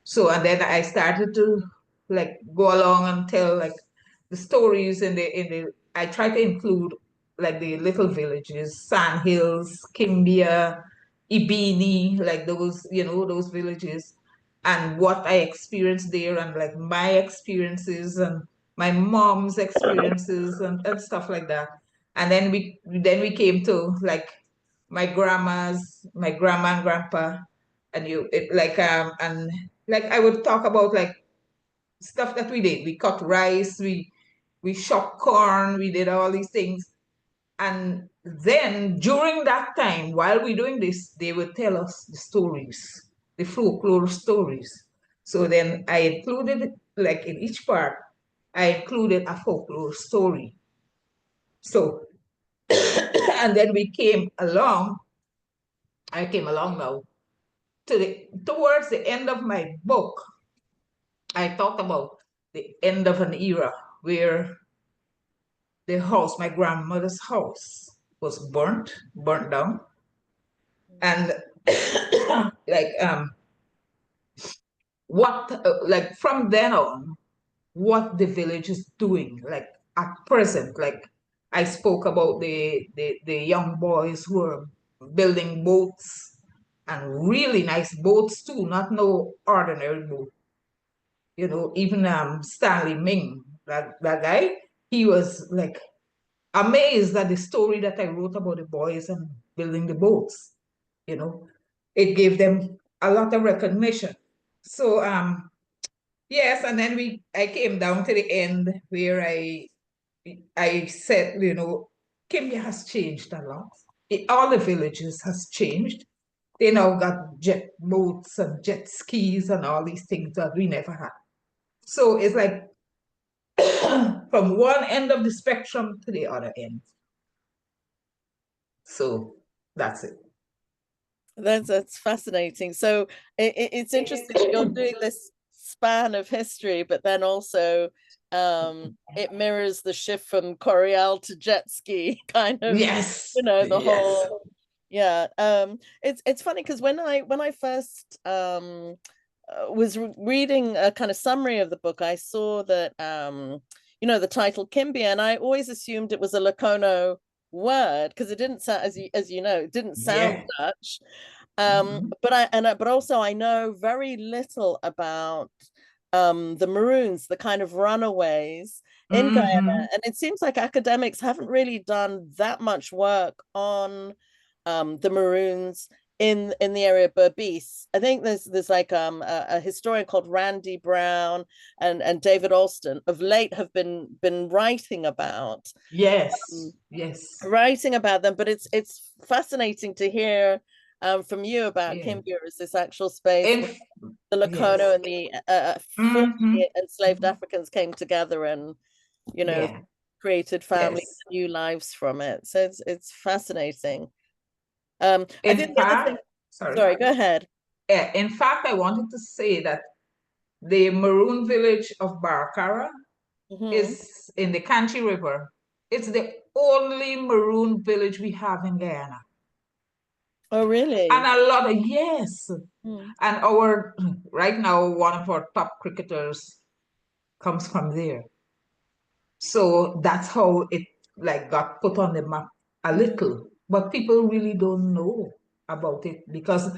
So, and then I started to like go along and tell like the stories I try to include like the little villages, Sand Hills, Kimbia, Ibini, like those villages, and what I experienced there, and like my experiences and my mom's experiences and stuff like that. And then we came to like my grandma and grandpa, and and like I would talk about like stuff that we did. We cut rice, we chopped corn, we did all these things. And then during that time, while we're doing this, they would tell us the stories, the folklore stories. So then I included, like in each part, I included a folklore story. So, and then I came along now towards the end of my book. I talked about the end of an era where the house, my grandmother's house, was burnt down. And like from then on, what the village is doing, like at present, like I spoke about the young boys who are building boats, and really nice boats too, not no ordinary boat. Even Stanley Ming, that guy, he was like amazed at the story that I wrote about the boys and building the boats. It gave them a lot of recognition. So yes, and then I came down to the end where I I said, you know, Kimbia has changed a lot. All the villages has changed. They now got jet boats and jet skis and all these things that we never had. So it's like from one end of the spectrum to the other end. So that's it. That's fascinating. So it's interesting that you're doing this span of history, but then also it mirrors the shift from Correia to jet ski, kind of, Yes. you know, the Yes. whole, yeah. It's funny because when I first was reading a kind of summary of the book, I saw that you know, the title Kimbia, and I always assumed it was a Lacono word because it didn't sound, as you know, it didn't sound Dutch. But also I know very little about the Maroons, the kind of runaways in Guyana, and it seems like academics haven't really done that much work on the Maroons in the area of Berbice. I think there's like a historian called Randy Brown and David Alston of late have been writing about yes writing about them, but it's fascinating to hear from you about Kimbia as this actual space where the Lacono and the formerly enslaved Africans came together and, you know, created families, new lives from it. So it's fascinating. I think the other thing, sorry, go ahead. In fact, I wanted to say that the Maroon village of Baracara is in the Kanchi River. It's the only Maroon village we have in Guyana. Oh, really? And a lot of, yes. And our, right now, one of our top cricketers comes from there. So that's how it like got put on the map a little. But people really don't know about it because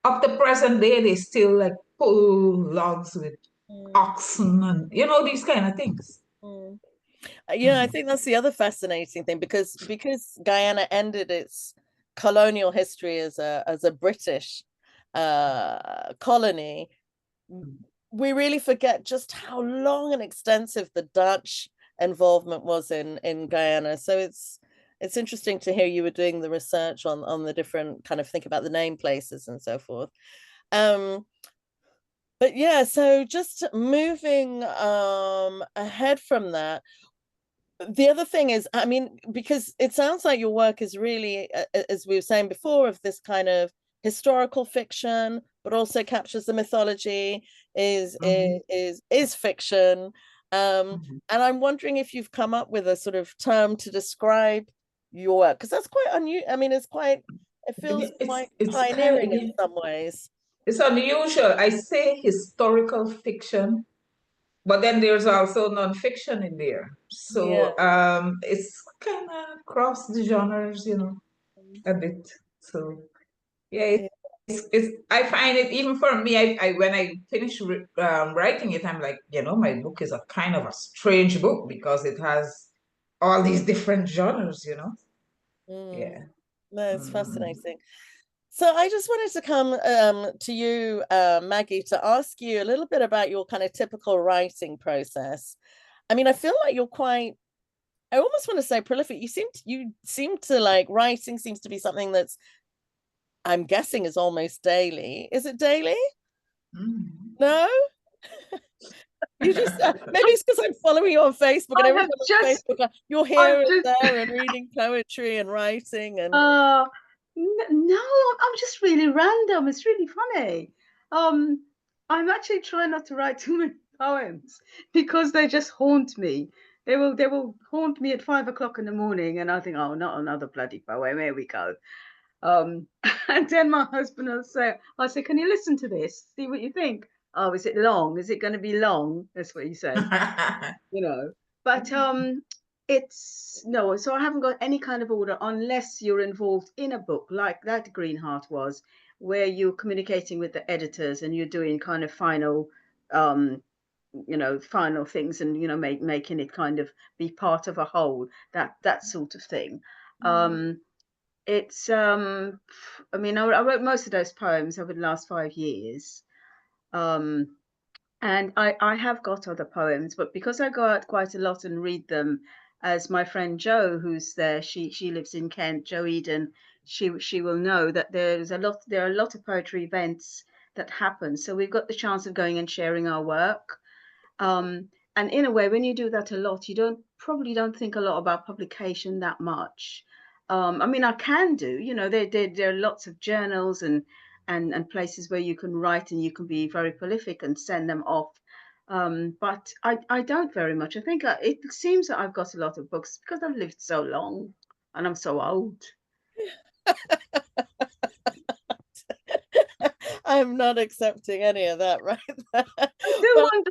up to present day, they still like pull logs with oxen and, you know, these kind of things. Yeah, I think that's the other fascinating thing because Guyana ended its colonial history as a British colony, we really forget just how long and extensive the Dutch involvement was in Guyana. So it's interesting to hear you were doing the research on the different kind of think about the name places and so forth. But yeah, so just moving ahead from that, the other thing is, I mean, because it sounds like your work is really, as we were saying before, of this kind of historical fiction, but also captures the mythology, is fiction. And I'm wondering if you've come up with a sort of term to describe your work, because that's quite unusual. I mean, it feels quite pioneering in some ways. It's unusual. I say historical fiction, but then there's also nonfiction in there. So it's kind of cross the genres, you know, a bit. So yeah, I find it, even for me, I when I finish writing it, I'm like, you know, my book is a kind of a strange book because it has all these different genres, you know. Yeah. No, it's fascinating. So I just wanted to come to you, Maggie, to ask you a little bit about your kind of typical writing process. I mean, I feel like you're quite, I almost want to say prolific. You seem to like, writing seems to be something that's, I'm guessing, is almost daily. Is it daily? No? You just maybe it's because I'm following you on Facebook and everything on Facebook, you're here and there and reading poetry and writing and no, I'm just really random. It's really funny. I'm actually trying not to write too many poems because they just haunt me. They will haunt me at 5 o'clock in the morning, and I think, oh, not another bloody poem. Here we go. And then my husband will say, I say, can you listen to this? See what you think. Oh, is it long? Is it going to be long? That's what he says. You know. But it's no, so I haven't got any kind of order unless you're involved in a book like that Greenheart was, where you're communicating with the editors and you're doing kind of final you know, final things and, you know, making it kind of be part of a whole, that sort of thing. It's I mean, I wrote most of those poems over the last 5 years. And I have got other poems, but because I go out quite a lot and read them as my friend Jo, who's there, she lives in Kent, Jo Eden, she will know that there are a lot of poetry events that happen. So we've got the chance of going and sharing our work. And in a way, when you do that a lot, you probably don't think a lot about publication that much. I mean, I can do, you know, there are lots of journals and places where you can write and you can be very prolific and send them off. But I don't very much. I think it seems that I've got a lot of books because I've lived so long and I'm so old. I'm not accepting any of that right there. I do wonder.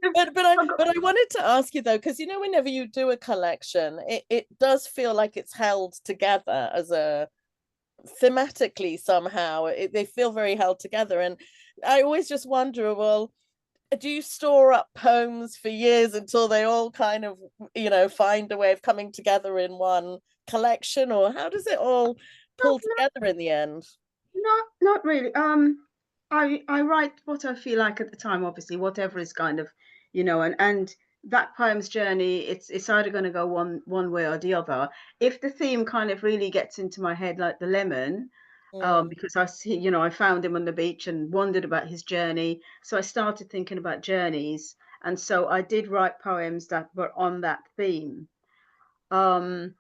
But I wanted to ask you though, because you know, whenever you do a collection, it does feel like it's held together as a thematically somehow. They feel very held together, and I always just wonder, well, do you store up poems for years until they all kind of, you know, find a way of coming together in one collection, or how does it all pull together in the end? Not really. I write what I feel like at the time, obviously, whatever is kind of, you know, and that poem's journey, it's either going to go one way or the other. If the theme kind of really gets into my head, like the lemon, because I see, you know, I found him on the beach and wondered about his journey, so I started thinking about journeys, and so I did write poems that were on that theme. Um,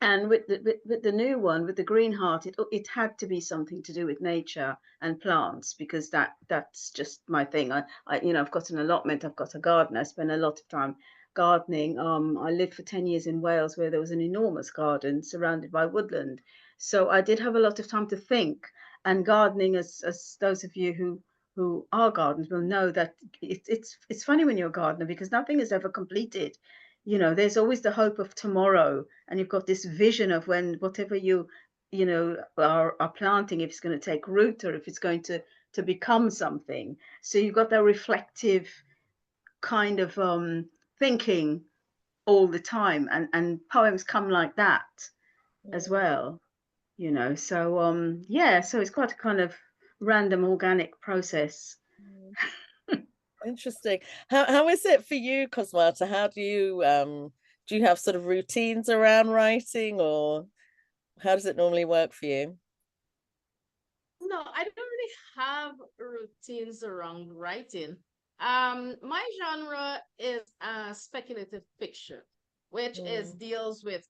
and with the new one, with the Greenheart, it had to be something to do with nature and plants because that's just my thing. I you know, I've got an allotment, I've got a garden, I spend a lot of time gardening. I lived for 10 years in Wales where there was an enormous garden surrounded by woodland. So I did have a lot of time to think, and gardening, as those of you who are gardeners will know, that it's funny when you're a gardener because nothing is ever completed. You know, there's always the hope of tomorrow, and you've got this vision of when whatever you know are planting, if it's going to take root or if it's going to become something. So you've got that reflective kind of thinking all the time, and poems come like that as well, you know. So yeah, so it's quite a kind of random organic process. Interesting. How is it for you, Cosmata? How do you have sort of routines around writing, or how does it normally work for you? No, I don't really have routines around writing. My genre is speculative fiction, which is deals with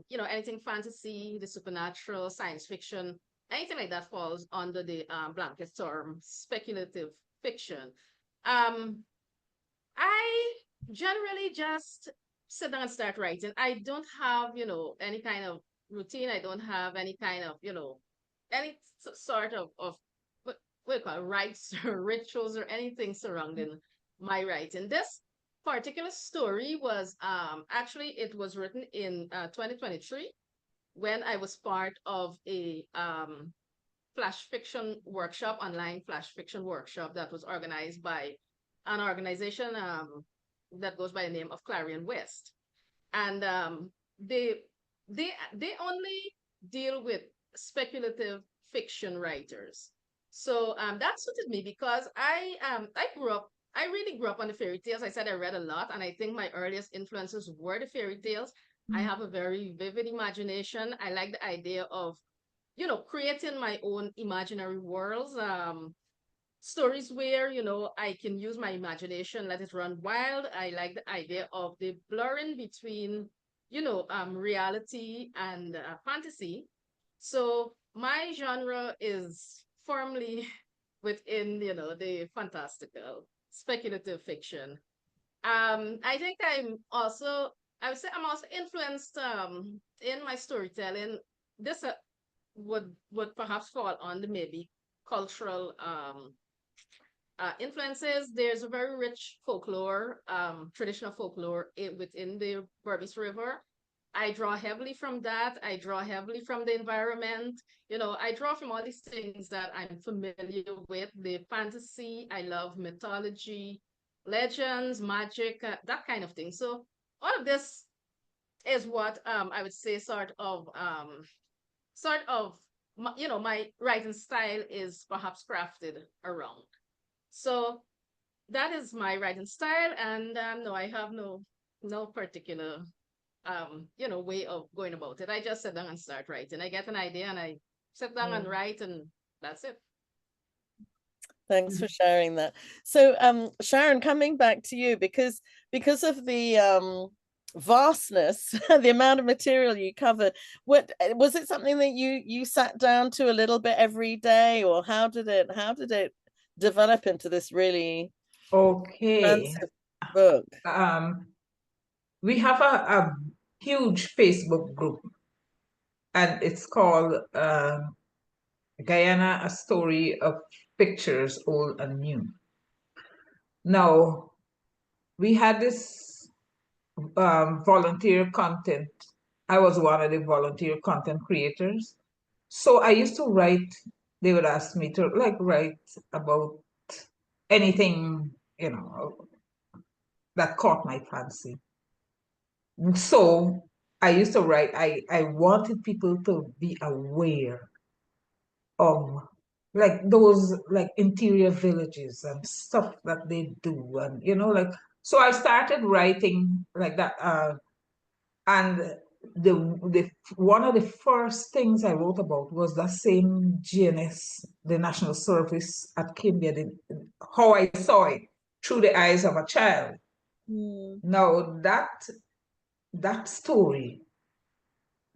you know, anything fantasy, the supernatural, science fiction, anything like that falls under the blanket term speculative fiction. Um, I generally just sit down and start writing. I don't have, you know, any kind of routine. I don't have any kind of, you know, any sort of what do you call it, rites or rituals or anything surrounding my writing. This particular story was actually it was written in 2023 when I was part of a flash fiction workshop, online flash fiction workshop that was organized by an organization that goes by the name of Clarion West, and they they only deal with speculative fiction writers. So that suited me because I really grew up on the fairy tales. I said I read a lot, and I think my earliest influences were the fairy tales. I have a very vivid imagination. I like the idea of, you know, creating my own imaginary worlds. Stories where, you know, I can use my imagination, let it run wild. I like the idea of the blurring between, you know, reality and fantasy. So my genre is firmly within, you know, the fantastical, speculative fiction. I think I would say I'm also influenced in my storytelling. This would perhaps fall on the maybe cultural influences. There's a very rich folklore, traditional folklore within the Berbice River. I draw heavily from that. I draw heavily from the environment. You know, I draw from all these things that I'm familiar with. The fantasy, I love mythology, legends, magic, that kind of thing. So all of this is what I would say sort of you know, my writing style is perhaps crafted around. So that is my writing style, and no, I have no particular way of going about it. I just sit down and start writing. I get an idea and I sit down and write, and that's it. Thanks for sharing that. So, Sharon, coming back to you, because of the vastness, the amount of material you covered, what was it something that you sat down to a little bit every day, or how did it develop into this really Okay. expansive book? We have a huge Facebook group, and it's called Guyana, a story of pictures, old and new. Now, we had this volunteer content. I was one of the volunteer content creators. So I used to write, they would ask me to write about anything, that caught my fancy. So I used to write, I wanted people to be aware of those interior villages and stuff that they do, and so I started writing like that, and the one of the first things I wrote about was that same GNS, the National Service at Kimbia, how I saw it through the eyes of a child. Now that story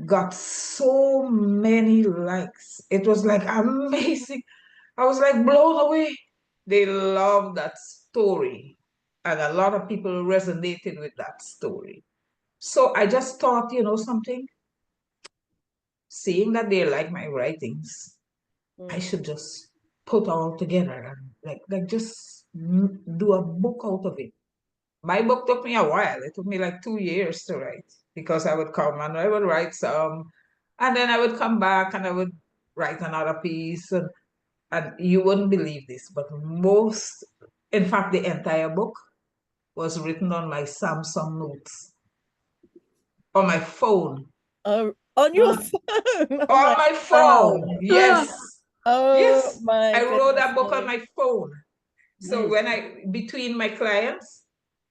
got so many likes. It was like amazing. I was like blown away. They loved that story. And a lot of people resonated with that story. So I just thought, something, seeing that they like my writings, I should just put all together and just do a book out of it. My book took me a while. It took me like 2 years to write, because I would come and I would write some, and then I would come back and I would write another piece. And you wouldn't believe this, but in fact, the entire book was written on my Samsung notes, on my phone. Oh, on your phone? On my phone, yes. Oh Yes, my I wrote that book on goodness. my phone. So between my clients,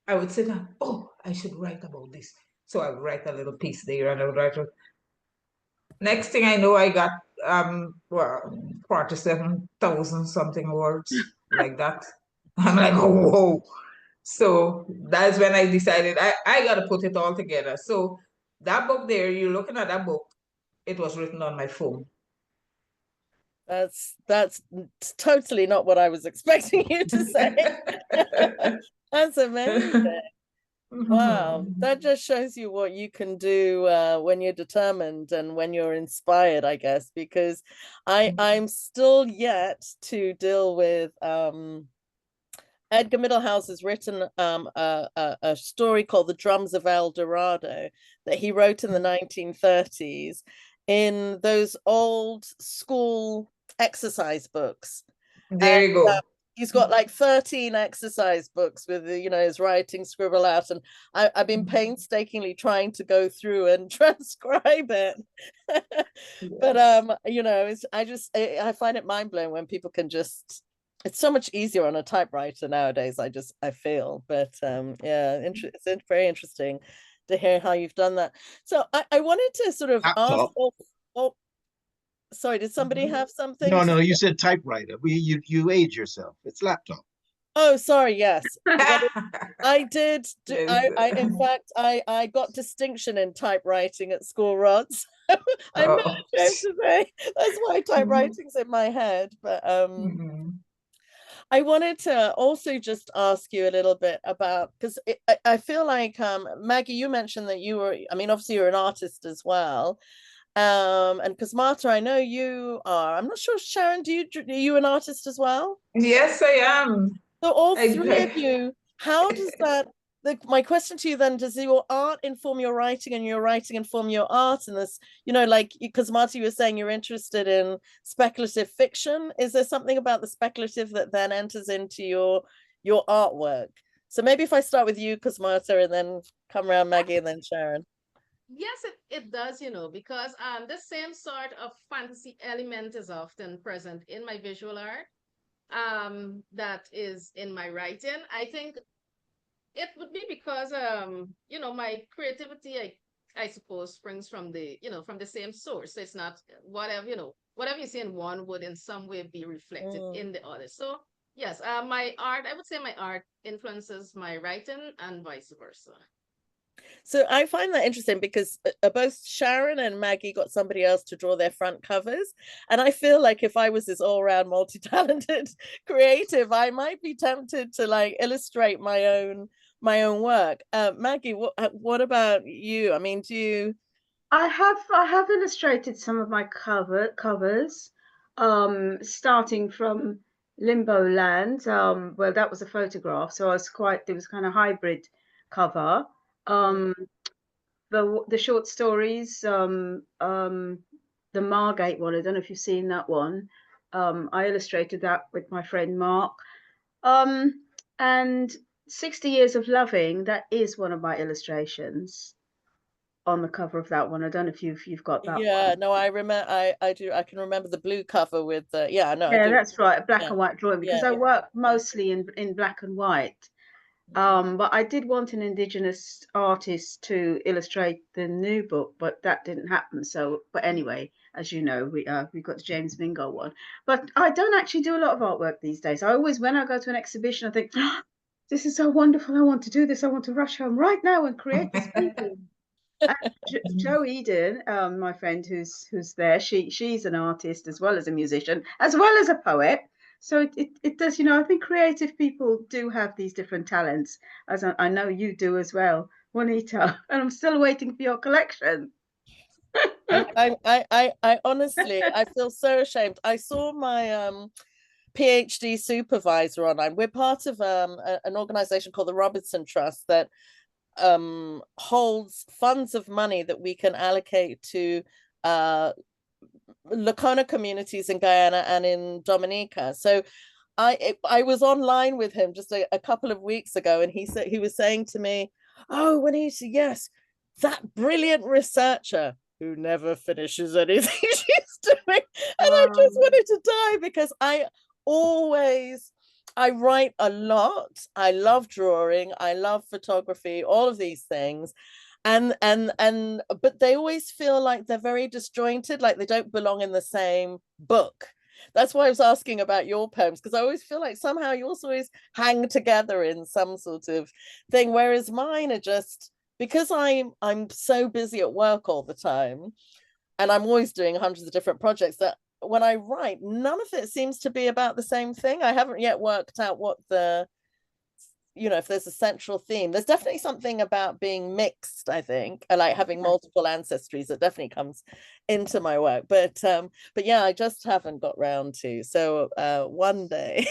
I would sit down, oh, I should write about this. So I would write a little piece there, and I would write. Next thing I know, I got 47,000 something words like that. I'm like, oh, whoa. So that's when I decided I got to put it all together. So that book there, you're looking at that book, it was written on my phone. That's totally not what I was expecting you to say. That's amazing. Wow, that just shows you what you can do when you're determined and when you're inspired, I guess, because I'm still yet to deal with Edgar Middlehouse has written a story called The Drums of El Dorado that he wrote in the 1930s in those old school exercise books. There you go. He's got like 13 exercise books with his writing scribble out, and I've been painstakingly trying to go through and transcribe it. But I find it mind-blowing when people can just, it's so much easier on a typewriter nowadays, I feel. But it's very interesting to hear how you've done that. So I wanted to sort of ask, sorry, did somebody have something? No, you said typewriter. You age yourself. It's laptop. Oh, sorry, yes. I did. In fact, I got distinction in typewriting at school, Rod. So I'm not ashamed to say that's why typewriting's in my head. But I wanted to also just ask you a little bit about, because I feel like Maggie, you mentioned that you were, obviously you're an artist as well. And Cosmata, I know you are. I'm not sure, Sharon, are you an artist as well? Yes, I am. So all three of you, how does that, my question to you then, does your art inform your writing and your writing inform your art? And this, like Cosmata, you were saying you're interested in speculative fiction. Is there something about the speculative that then enters into your artwork? So maybe if I start with you, Cosmata, and then come around Maggie and then Sharon. Yes, it does, because the same sort of fantasy element is often present in my visual art that is in my writing. I think it would be because, my creativity, I I suppose, springs from the, from the same source. So it's not whatever, whatever you see in one would in some way be reflected in the other. So yes, my art, I would say my art influences my writing and vice versa. So I find that interesting because both Sharon and Maggie got somebody else to draw their front covers. And I feel like if I was this all-round multi-talented creative, I might be tempted to like illustrate my own work. Maggie, what about you? I mean, do you? I have illustrated some of my covers, starting from Limbo Land. Well, that was a photograph, so it was kind of hybrid cover. The short stories, the Margate one. I don't know if you've seen that one. I illustrated that with my friend Mark. And 60 Years of Loving, that is one of my illustrations on the cover of that one. I don't know if you've got that Yeah, one. no, I remember. I do. I can remember the blue cover with the. Yeah, no, I Yeah, do. that's right, a black Yeah, and white drawing, because yeah, I yeah. work mostly in black and white. But I did want an Indigenous artist to illustrate the new book, but that didn't happen. So, but anyway, as you know, we got the James Mingo one. But I don't actually do a lot of artwork these days. I always, when I go to an exhibition, I think, oh, this is so wonderful. I want to do this. I want to rush home right now and create this painting. And Jo Eden, my friend who's there, she's an artist as well as a musician, as well as a poet. So it does, I think creative people do have these different talents, as I know you do as well, Juanita. And I'm still waiting for your collection. I honestly, I feel so ashamed. I saw my PhD supervisor online. We're part of an organization called the Robinson Trust that holds funds of money that we can allocate to Lacona communities in Guyana and in Dominica. So I was online with him just a couple of weeks ago, and he was saying to me, "Oh, Juanita, yes, that brilliant researcher who never finishes anything she's doing," and I just wanted to die because I write a lot. I love drawing. I love photography. All of these things, but they always feel like they're very disjointed, like they don't belong in the same book. That's why I was asking about your poems, because I always feel like somehow yours always hang together in some sort of thing, whereas mine are just because I'm so busy at work all the time, and I'm always doing hundreds of different projects, that when I write, none of it seems to be about the same thing. I haven't yet worked out what if there's a central theme. There's definitely something about being mixed, I think, and like having multiple ancestries that definitely comes into my work. But yeah, I just haven't got round to. So one day.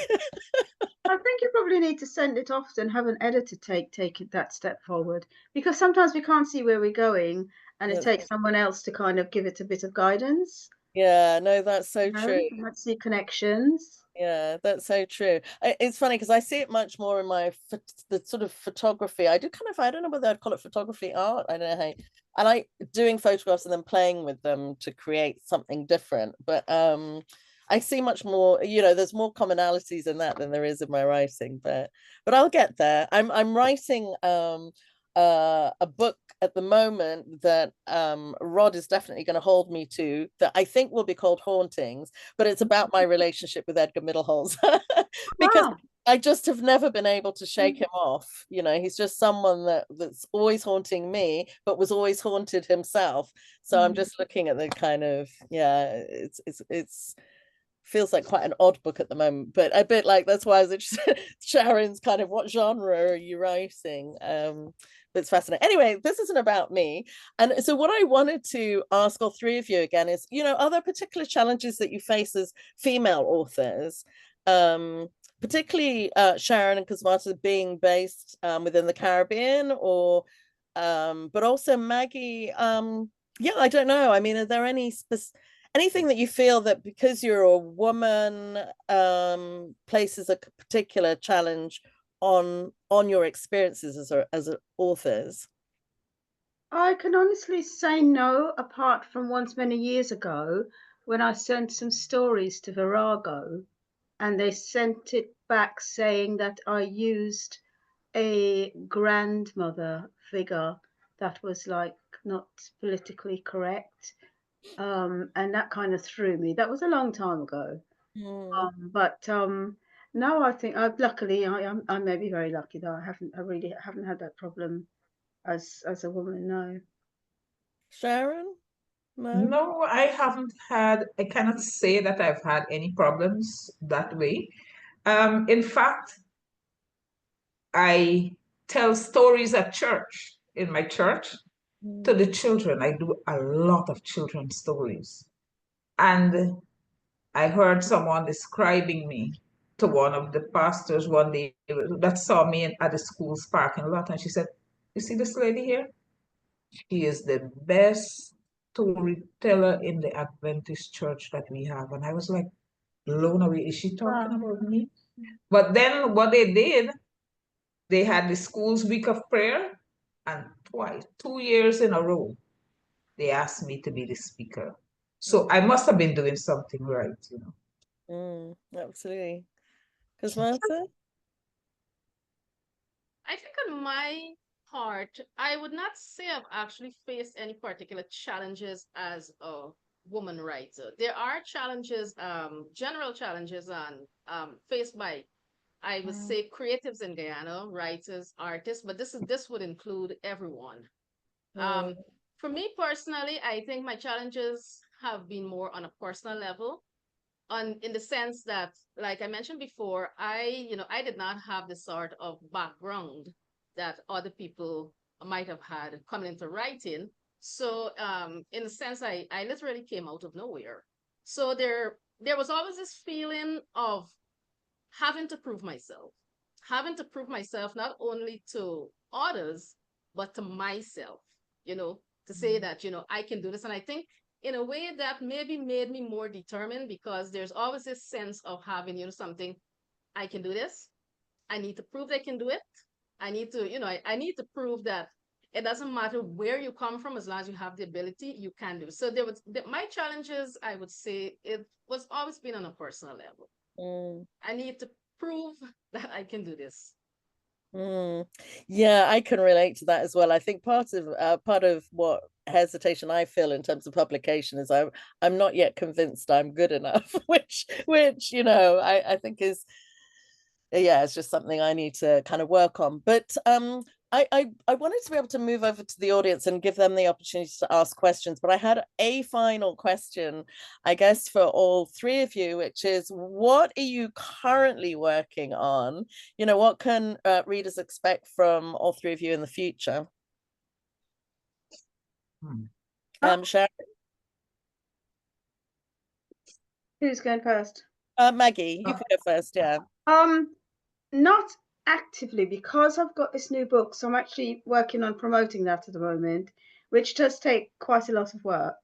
I think you probably need to send it off and have an editor take it that step forward, because sometimes we can't see where we're going, and it takes someone else to kind of give it a bit of guidance. Yeah, no, that's so true. Let's see connections. Yeah, that's so true. It's funny because I see it much more in the sort of photography. I don't know whether I'd call it photography art. I don't know how. I like doing photographs and then playing with them to create something different. But I see much more, there's more commonalities in that than there is in my writing. But I'll get there. I'm writing a book at the moment that Rod is definitely going to hold me to, that I think will be called Hauntings, but it's about my relationship with Edgar Middleholz because I just have never been able to shake him off. He's just someone that's always haunting me, but was always haunted himself. So I'm just looking at the kind of, it's feels like quite an odd book at the moment, but a bit like, that's why I was interested. Sharon's kind of, what genre are you writing? It's fascinating. Anyway, this isn't about me. And so what I wanted to ask all three of you again is, are there particular challenges that you face as female authors? Particularly Sharon and Cosmata being based within the Caribbean, or but also Maggie, I don't know. I mean, are there anything that you feel that because you're a woman places a particular challenge on your experiences as authors? I can honestly say no, apart from once many years ago when I sent some stories to Virago, and they sent it back saying that I used a grandmother figure that was like not politically correct. And that kind of threw me. That was a long time ago. But now I think luckily I may be very lucky that I really haven't had that problem as a woman. No. Sharon? No? No, I haven't had, I cannot say that I've had any problems that way. In fact, I tell stories at church, in my church, to the children. I do a lot of children's stories. And I heard someone describing me to one of the pastors one day that saw me at the school's parking lot. And she said, "You see this lady here? She is the best storyteller in the Adventist church that we have." And I was like, blown away. Is she talking about me? But then what they did, they had the school's week of prayer, and twice, 2 years in a row, they asked me to be the speaker. So I must have been doing something right, you know. Absolutely. Cosmata? I think on my part, I would not say I've actually faced any particular challenges as a woman writer. There are challenges, general challenges faced by, I would say, creatives in Guyana, writers, artists, but this would include everyone. For me personally, I think my challenges have been more on a personal level, in the sense that, like I mentioned before, I did not have the sort of background that other people might have had coming into writing. So in a sense, I literally came out of nowhere. So there was always this feeling of having to prove myself not only to others, but to myself, to say that, I can do this. And I think in a way that maybe made me more determined, because there's always this sense of having, something, I can do this. I need to prove I can do it. I need to, I need to prove that it doesn't matter where you come from, as long as you have the ability, you can do it. So my challenges, I would say, it was always been on a personal level. I need to prove that I can do this. Yeah, I can relate to that as well. I think part of what hesitation I feel in terms of publication is I'm not yet convinced I'm good enough, which I think is, yeah, it's just something I need to kind of work on. But I wanted to be able to move over to the audience and give them the opportunity to ask questions, but I had a final question, I guess, for all three of you, which is, what are you currently working on? What can readers expect from all three of you in the future? Sharon? Who's going first? Maggie, you can go first. Yeah. Not actively, because I've got this new book, so I'm actually working on promoting that at the moment, which does take quite a lot of work.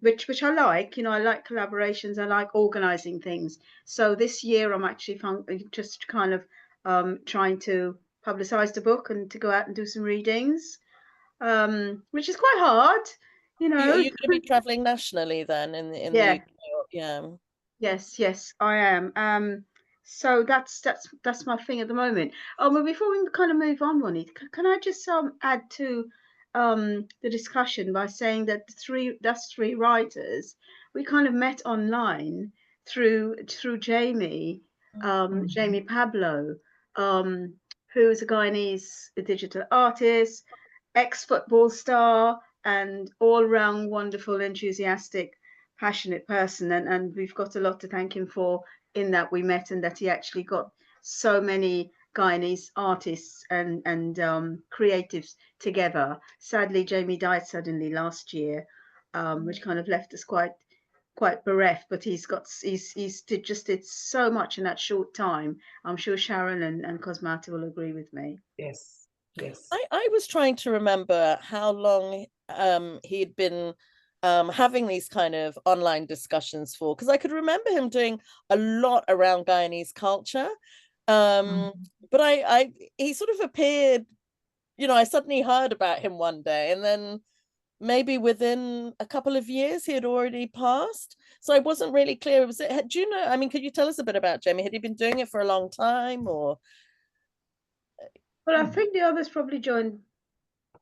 Which I like. I like collaborations. I like organizing things. So this year I'm actually just kind of trying to publicize the book and to go out and do some readings, which is quite hard. Are you going to be traveling nationally then in the UK? Yeah. Yes, I am. So that's my thing at the moment. But before we kind of move on, Ronnie, can I just add to the discussion by saying that that's three writers, we kind of met online through Jamie, Jamie Pablo, who is a Guyanese digital artist, ex-football star, and all-round wonderful, enthusiastic, passionate person, and we've got a lot to thank him for, in that we met and that he actually got so many Guyanese artists and creatives together. Sadly, Jamie died suddenly last year, which kind of left us quite bereft. But he's did so much in that short time. I'm sure Sharon and Cosmata will agree with me. Yes. I was trying to remember how long he'd been having these kind of online discussions for, because I could remember him doing a lot around Guyanese culture. But he sort of appeared, I suddenly heard about him one day, and then maybe within a couple of years he had already passed. So I wasn't really clear. Do you know, I mean, could you tell us a bit about Jamie? Had he been doing it for a long time, or? Well, I think the others probably joined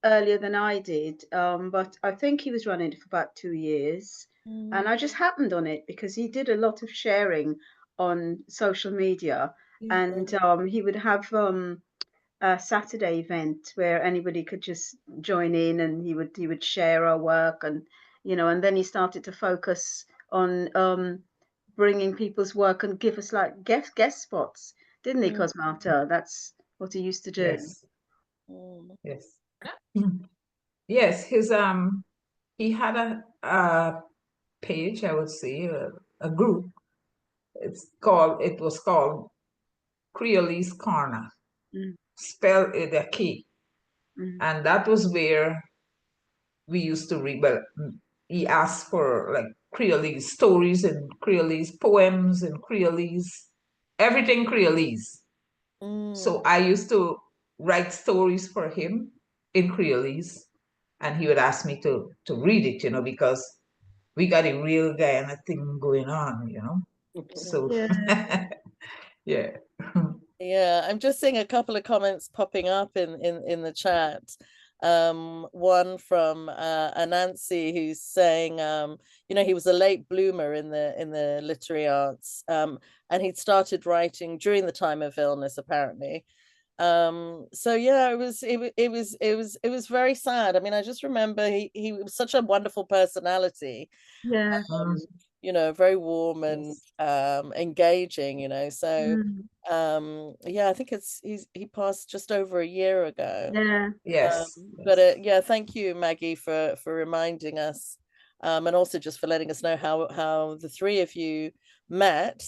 earlier than I did, but I think he was running it for about 2 years. And I just happened on it because he did a lot of sharing on social media, and he would have a Saturday event where anybody could just join in, and he would share our work, and and then he started to focus on bringing people's work and give us like guest spots, didn't he, Cosmata? That's what he used to do. Yes. Yes. Yes, he had a page, I would say, a group. It was called Creole's Corner, Mm, spelled with a K. mm, And that was where we used to read, well, he asked for like Creole's stories and Creole's poems and Creole's, everything Creole's. So I used to write stories for him in Creole's, and he would ask me to read it, because we got a real Guyana thing going on, So yeah. yeah. Yeah, I'm just seeing a couple of comments popping up in the chat. One from a Nancy who's saying, he was a late bloomer in the literary arts, and he'd started writing during the time of illness, apparently. So yeah, it was very sad. I mean, I just remember he was such a wonderful personality. Yeah. Very warm and Yes. engaging, so Mm, yeah, I think he passed just over a year ago. yeah. Yes. But Yes. yeah, thank you, Maggie, for reminding us, and also just for letting us know how the three of you met.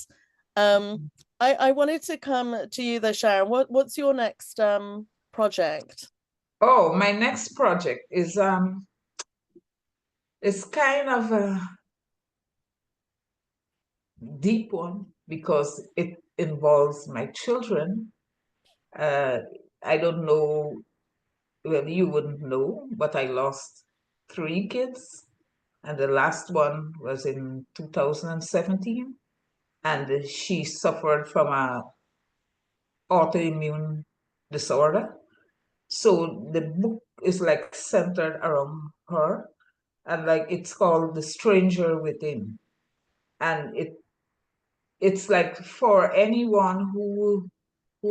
I wanted to come to you though, Sharon. What's your next project? Oh, my next project is it's kind of a deep one because it involves my children. Uh, I don't know, well, you wouldn't know, but I lost 3 kids, and the last one was in 2017, and she suffered from a autoimmune disorder. So the book is like centered around her, and like it's called The Stranger Within. And it's like for anyone who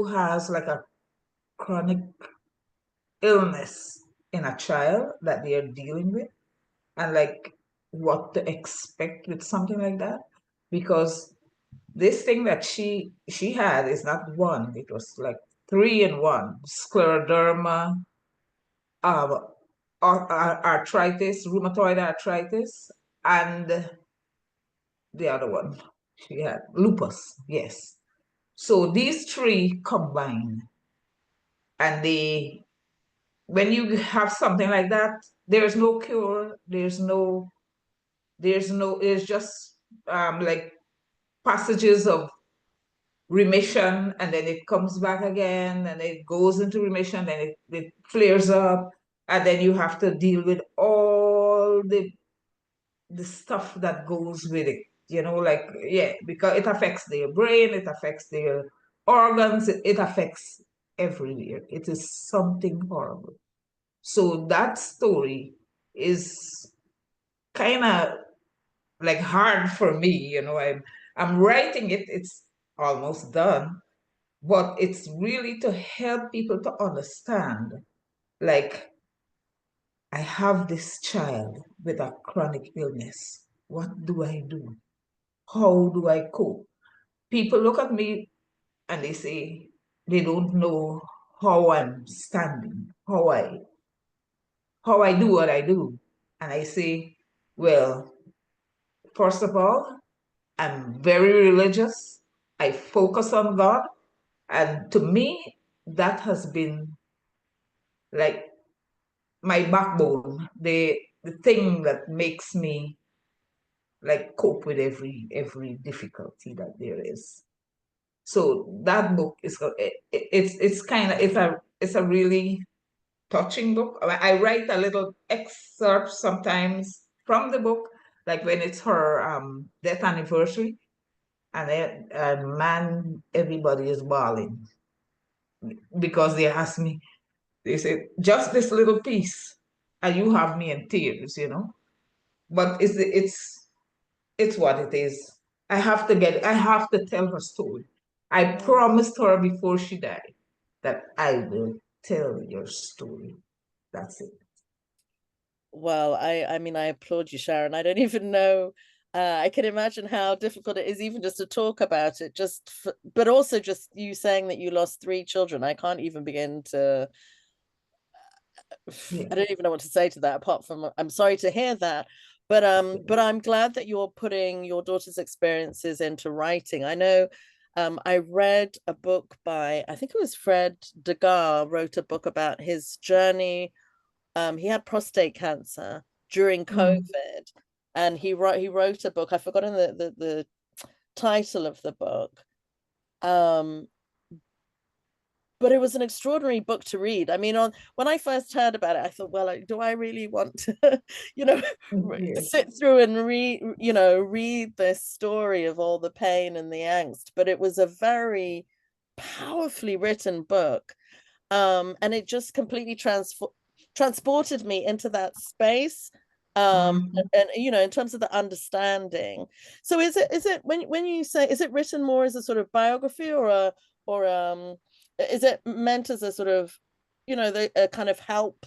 has like a chronic illness in a child that they are dealing with, and like what to expect with something like that, because this thing that she had is not one, it was like three in one: scleroderma, um, arthritis, rheumatoid arthritis, and the other one she had lupus. Yes. So these three combined, and they when you have something like that, there's no cure. It's just like passages of remission, and then it comes back again, and it goes into remission, then it flares up, and then you have to deal with all the stuff that goes with it. Like, yeah, because it affects their brain, it affects their organs, it affects everywhere. It is something horrible. So that story is kind of like hard for me. I'm writing it, it's almost done, but it's really to help people to understand, like, I have this child with a chronic illness. What do I do? How do I cope? People look at me and they say they don't know how I'm standing, how I do what I do. And I say, well, first of all, I'm very religious. I focus on God. And to me, that has been like my backbone, the thing that makes me like cope with every difficulty that there is. So that book is it's kind of it's a really touching book. I write a little excerpt sometimes from the book, like when it's her death anniversary, and man, everybody is bawling because they ask me, They say, just this little piece, and you have me in tears, you know. But it's what it is. I have to tell her story. I promised her before she died that I will tell your story. That's it. Well, I mean, I applaud you, Sharon. I don't even know. I can imagine how difficult it is even just to talk about it. But also just you saying that you lost 3 children. I can't even begin to. Yeah. I don't even know what to say to that. Apart from, I'm sorry to hear that. But I'm glad that you're putting your daughter's experiences into writing. I know. I read a book by, I think it was Fred Degar wrote a book about his journey. He had prostate cancer during COVID, and he wrote a book. I've forgotten the title of the book. But it was an extraordinary book to read. I mean, when I first heard about it, I thought, well, do I really want to, Yes. sit through and read this story of all the pain and the angst? But it was a very powerfully written book. And it just completely transported me into that space. And in terms of the understanding. So is it when you say, is it written more as a sort of biography or is it meant as a sort of, a kind of help,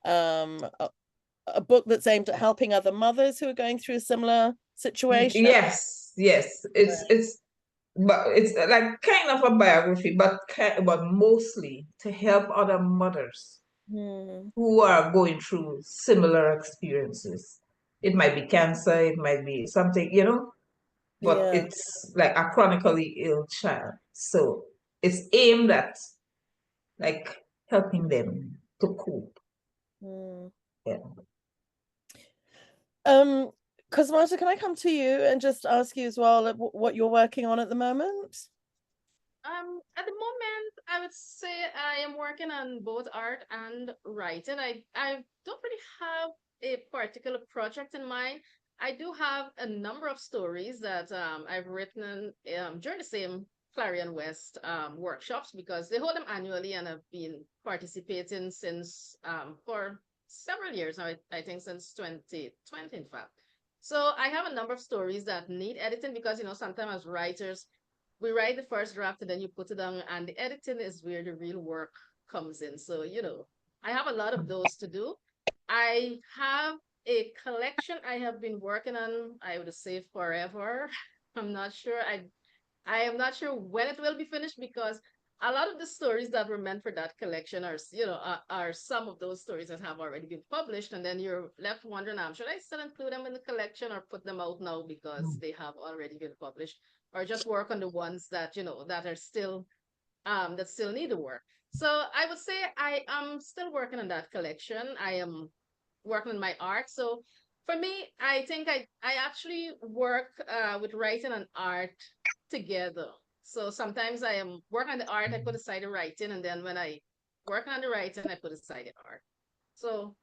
a book that's aimed at helping other mothers who are going through a similar situation? Yes, yes. But it's like kind of a biography, but mostly to help other mothers who are going through similar experiences. It might be cancer, it might be something, but Yeah. it's like a chronically ill child. So it's aimed at like helping them to cope. Yeah. Cosmata, can I come to you and just ask you as well what you're working on at the moment? At the moment, I would say I am working on both art and writing. I don't really have a particular project in mind. I do have a number of stories that I've written during the same Clarion West workshops, because they hold them annually, and I've been participating since for several years now, I think since 2020, in fact. So I have a number of stories that need editing because, sometimes as writers, we write the first draft and then you put it down, and the editing is where the real work comes in. So, I have a lot of those to do. I have a collection I have been working on, I would say forever. I'm not sure. I am not sure when it will be finished, because a lot of the stories that were meant for that collection are some of those stories that have already been published, and then you're left wondering, should I still include them in the collection or put them out now because they have already been published, or just work on the ones that that are still that still need the work. So I would say I am still working on that collection. I am working on my art. So for me, I think I actually work with writing and art together. So sometimes I am working on the art, I put aside the writing, and then when I work on the writing, I put aside the art. So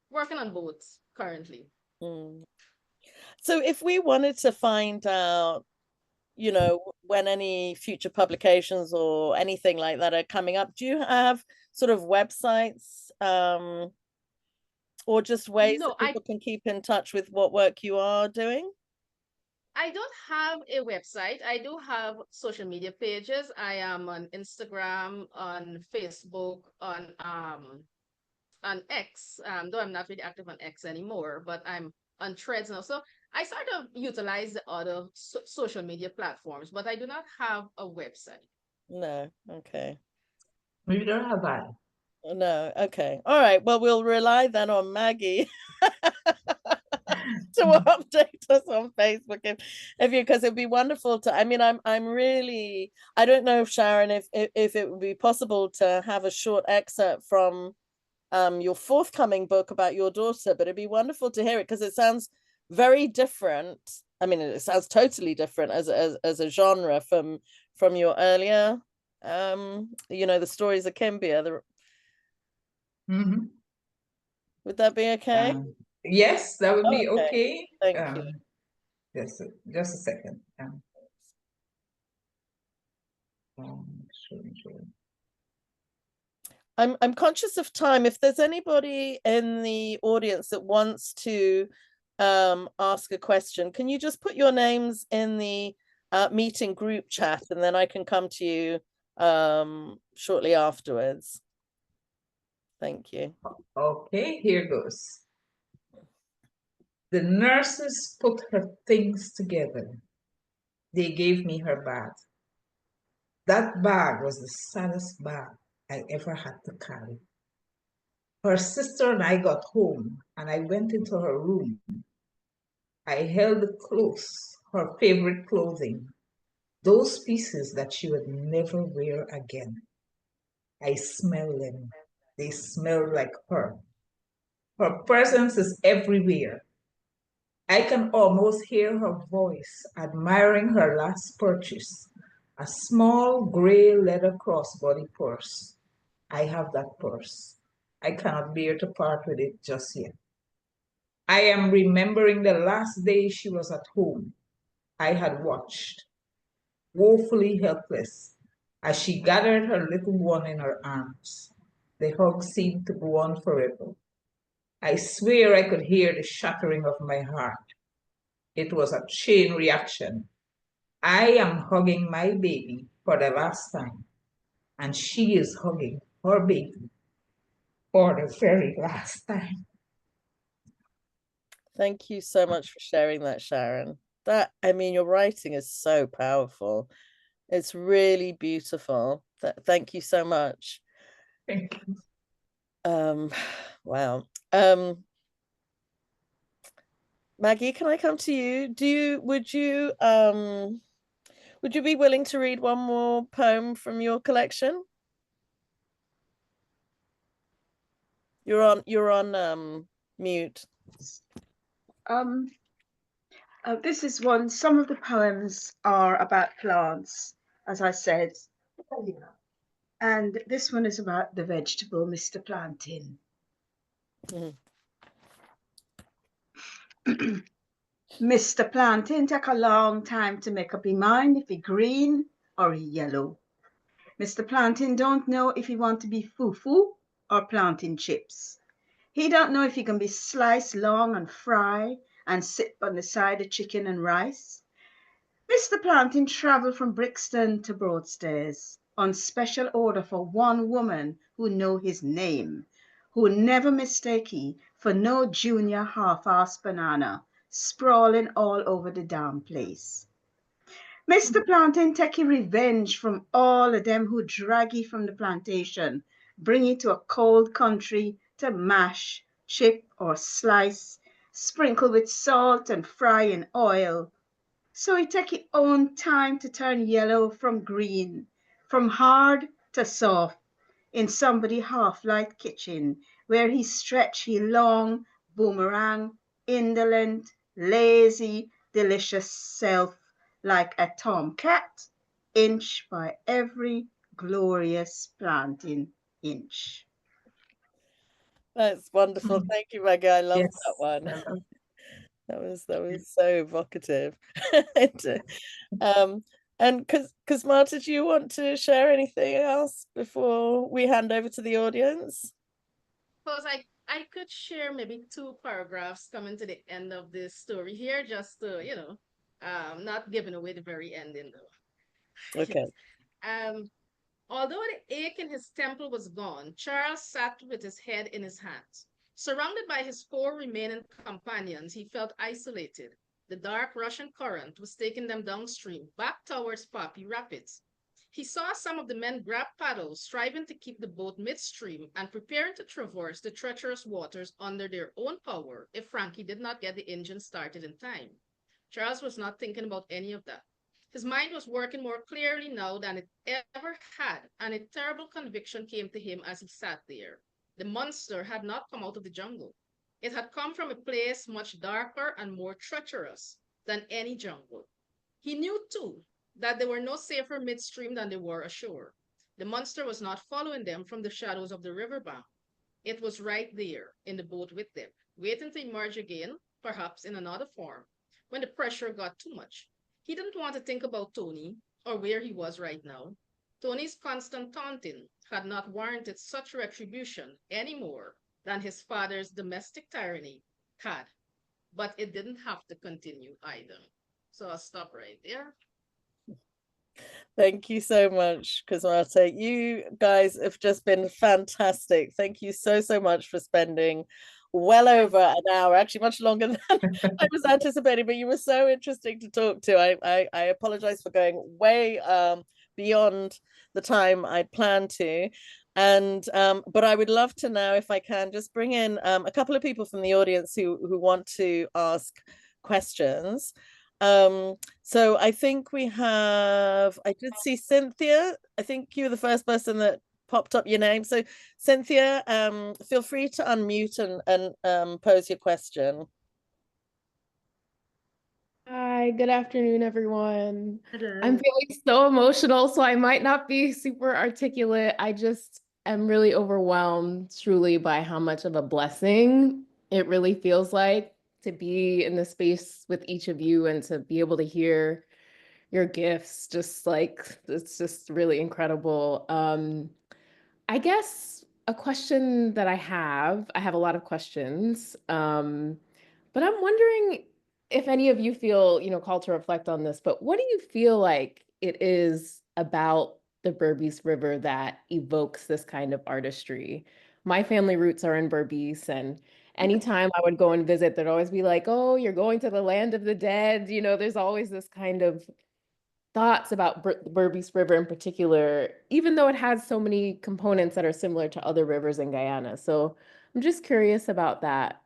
working on both currently. So if we wanted to find out, when any future publications or anything like that are coming up, do you have sort of websites or just ways No, that people can keep in touch with what work you are doing? I don't have a website. I do have social media pages. I am on Instagram, on Facebook, on X. Though I'm not really active on X anymore, but I'm on Threads now. So I sort of utilize the other social media platforms, but I do not have a website. No. Okay. Maybe don't have that. No. Okay. All right. Well, we'll rely then on Maggie to update us on Facebook if you, because it'd be wonderful to. I mean, I'm really. I don't know if Sharon, if it would be possible to have a short excerpt from your forthcoming book about your daughter, but it'd be wonderful to hear it because it sounds very different. I mean, it sounds totally different as a genre from your earlier the stories of Kimbia. Would that be okay? Yes, that would be okay. Thank you. Just a second. Sure. I'm conscious of time. If there's anybody in the audience that wants to ask a question, can you just put your names in the meeting group chat, and then I can come to you shortly afterwards. Thank you. Okay, here goes. The nurses put her things together. They gave me her bag. That bag was the saddest bag I ever had to carry. Her sister and I got home, and I went into her room. I held close her favorite clothing, those pieces that she would never wear again. I smell them. They smell like her. Her presence is everywhere. I can almost hear her voice admiring her last purchase, a small gray leather crossbody purse. I have that purse. I cannot bear to part with it just yet. I am remembering the last day she was at home. I had watched, woefully helpless, as she gathered her little one in her arms. The hug seemed to go on forever. I swear I could hear the shattering of my heart. It was a chain reaction. I am hugging my baby for the last time, and she is hugging her baby for the very last time. Thank you so much for sharing that, Sharon. I mean, your writing is so powerful. It's really beautiful. Thank you so much. Thank you. Wow. Maggie, can I come to you? Would you be willing to read one more poem from your collection? You're on mute. This is one. Some of the poems are about plants, as I said, and this one is about the vegetable, Mr. Plantain. Mr. Plantain take a long time to make up his mind if he green or he yellow. Mr. Plantain don't know if he want to be fufu or plantain chips. He don't know if he can be sliced long and fry and sit on the side of chicken and rice. Mr. Plantain traveled from Brixton to Broadstairs on special order for one woman who know his name, who never mistake he for no junior half-assed banana sprawling all over the damn place. Mr. Plantain take revenge from all of them who drag ye from the plantation, bring ye to a cold country to mash, chip, or slice, sprinkle with salt and fry in oil. So he take his own time to turn yellow from green, from hard to soft, in somebody half-light kitchen, where he stretch he long, boomerang, indolent, lazy, delicious self, like a tomcat, inch by every glorious planting inch. That's wonderful. Thank you, Maggie. I love Yes. that one. That was so evocative. And Cosmata, do you want to share anything else before we hand over to the audience? Suppose I could share maybe 2 paragraphs coming to the end of this story here, just to, not giving away the very ending though. Okay. Although the ache in his temple was gone, Charles sat with his head in his hands. Surrounded by his 4 remaining companions, he felt isolated. The dark Russian current was taking them downstream, back towards Poppy Rapids. He saw some of the men grab paddles, striving to keep the boat midstream and preparing to traverse the treacherous waters under their own power if Frankie did not get the engine started in time. Charles was not thinking about any of that. His mind was working more clearly now than it ever had, and a terrible conviction came to him as he sat there. The monster had not come out of the jungle. It had come from a place much darker and more treacherous than any jungle. He knew, too, that they were no safer midstream than they were ashore. The monster was not following them from the shadows of the riverbank. It was right there in the boat with them, waiting to emerge again, perhaps in another form, when the pressure got too much. He didn't want to think about Tony or where he was right now. Tony's constant taunting had not warranted such retribution any more than his father's domestic tyranny had. But it didn't have to continue either. So I'll stop right there. Thank you so much, Cosmata. You guys have just been fantastic. Thank you so, so much for spending well over an hour, actually much longer than I was anticipating, but you were so interesting to talk to. I apologize for going way beyond the time I'd planned to. And but I would love to now, if I can, just bring in a couple of people from the audience who want to ask questions. So I think we have, I did see Cynthia. I think you were the first person that popped up your name. So Cynthia, feel free to unmute and pose your question. Hi, good afternoon, everyone. Hello. I'm feeling so emotional, so I might not be super articulate. I just am really overwhelmed truly by how much of a blessing it really feels like to be in the space with each of you and to be able to hear your gifts. Just like, it's just really incredible. I guess a question that I have a lot of questions, but I'm wondering if any of you feel, called to reflect on this, but what do you feel like it is about the Berbice River that evokes this kind of artistry? My family roots are in Berbice, and anytime I would go and visit, there'd always be like, oh, you're going to the land of the dead. There's always this kind of thoughts about the Berbice River in particular, even though it has so many components that are similar to other rivers in Guyana. So I'm just curious about that,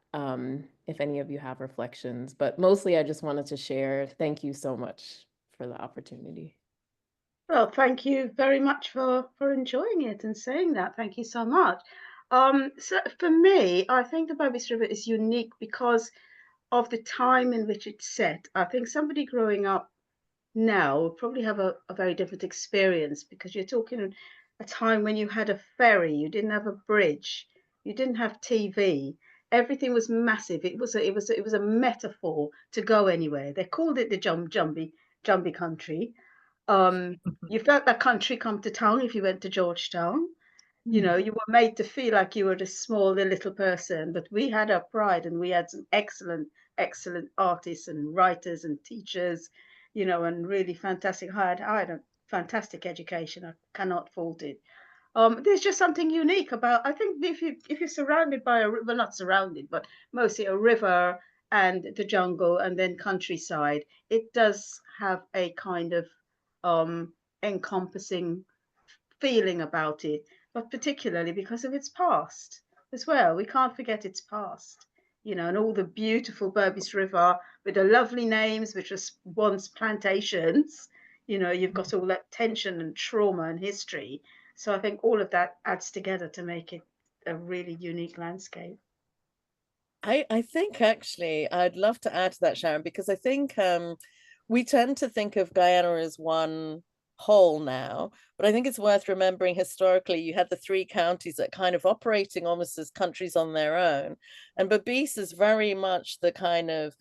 if any of you have reflections, but mostly I just wanted to share. Thank you so much for the opportunity. Well, thank you very much for enjoying it and saying that. Thank you so much. So for me, I think the Berbice River is unique because of the time in which it's set. I think somebody growing up now will probably have a very different experience because you're talking a time when you had a ferry, you didn't have a bridge, you didn't have TV. Everything was massive. It was a metaphor to go anywhere. They called it the Jumbie country. You felt that country come to town if you went to Georgetown. You were made to feel like you were a small little person, but we had our pride and we had some excellent artists and writers and teachers, and really fantastic. I had a fantastic education. I cannot fault it. There's just something unique about, I think if you're surrounded by a river, not surrounded, but mostly a river and the jungle and then countryside, it does have a kind of encompassing feeling about it, but particularly because of its past as well. We can't forget its past, and all the beautiful Berbice River with the lovely names, which was once plantations. You've got all that tension and trauma and history. So I think all of that adds together to make it a really unique landscape. I think actually I'd love to add to that, Sharon, because I think we tend to think of Guyana as one whole now, but I think it's worth remembering historically you had the three counties that kind of operating almost as countries on their own, and Berbice is very much the kind of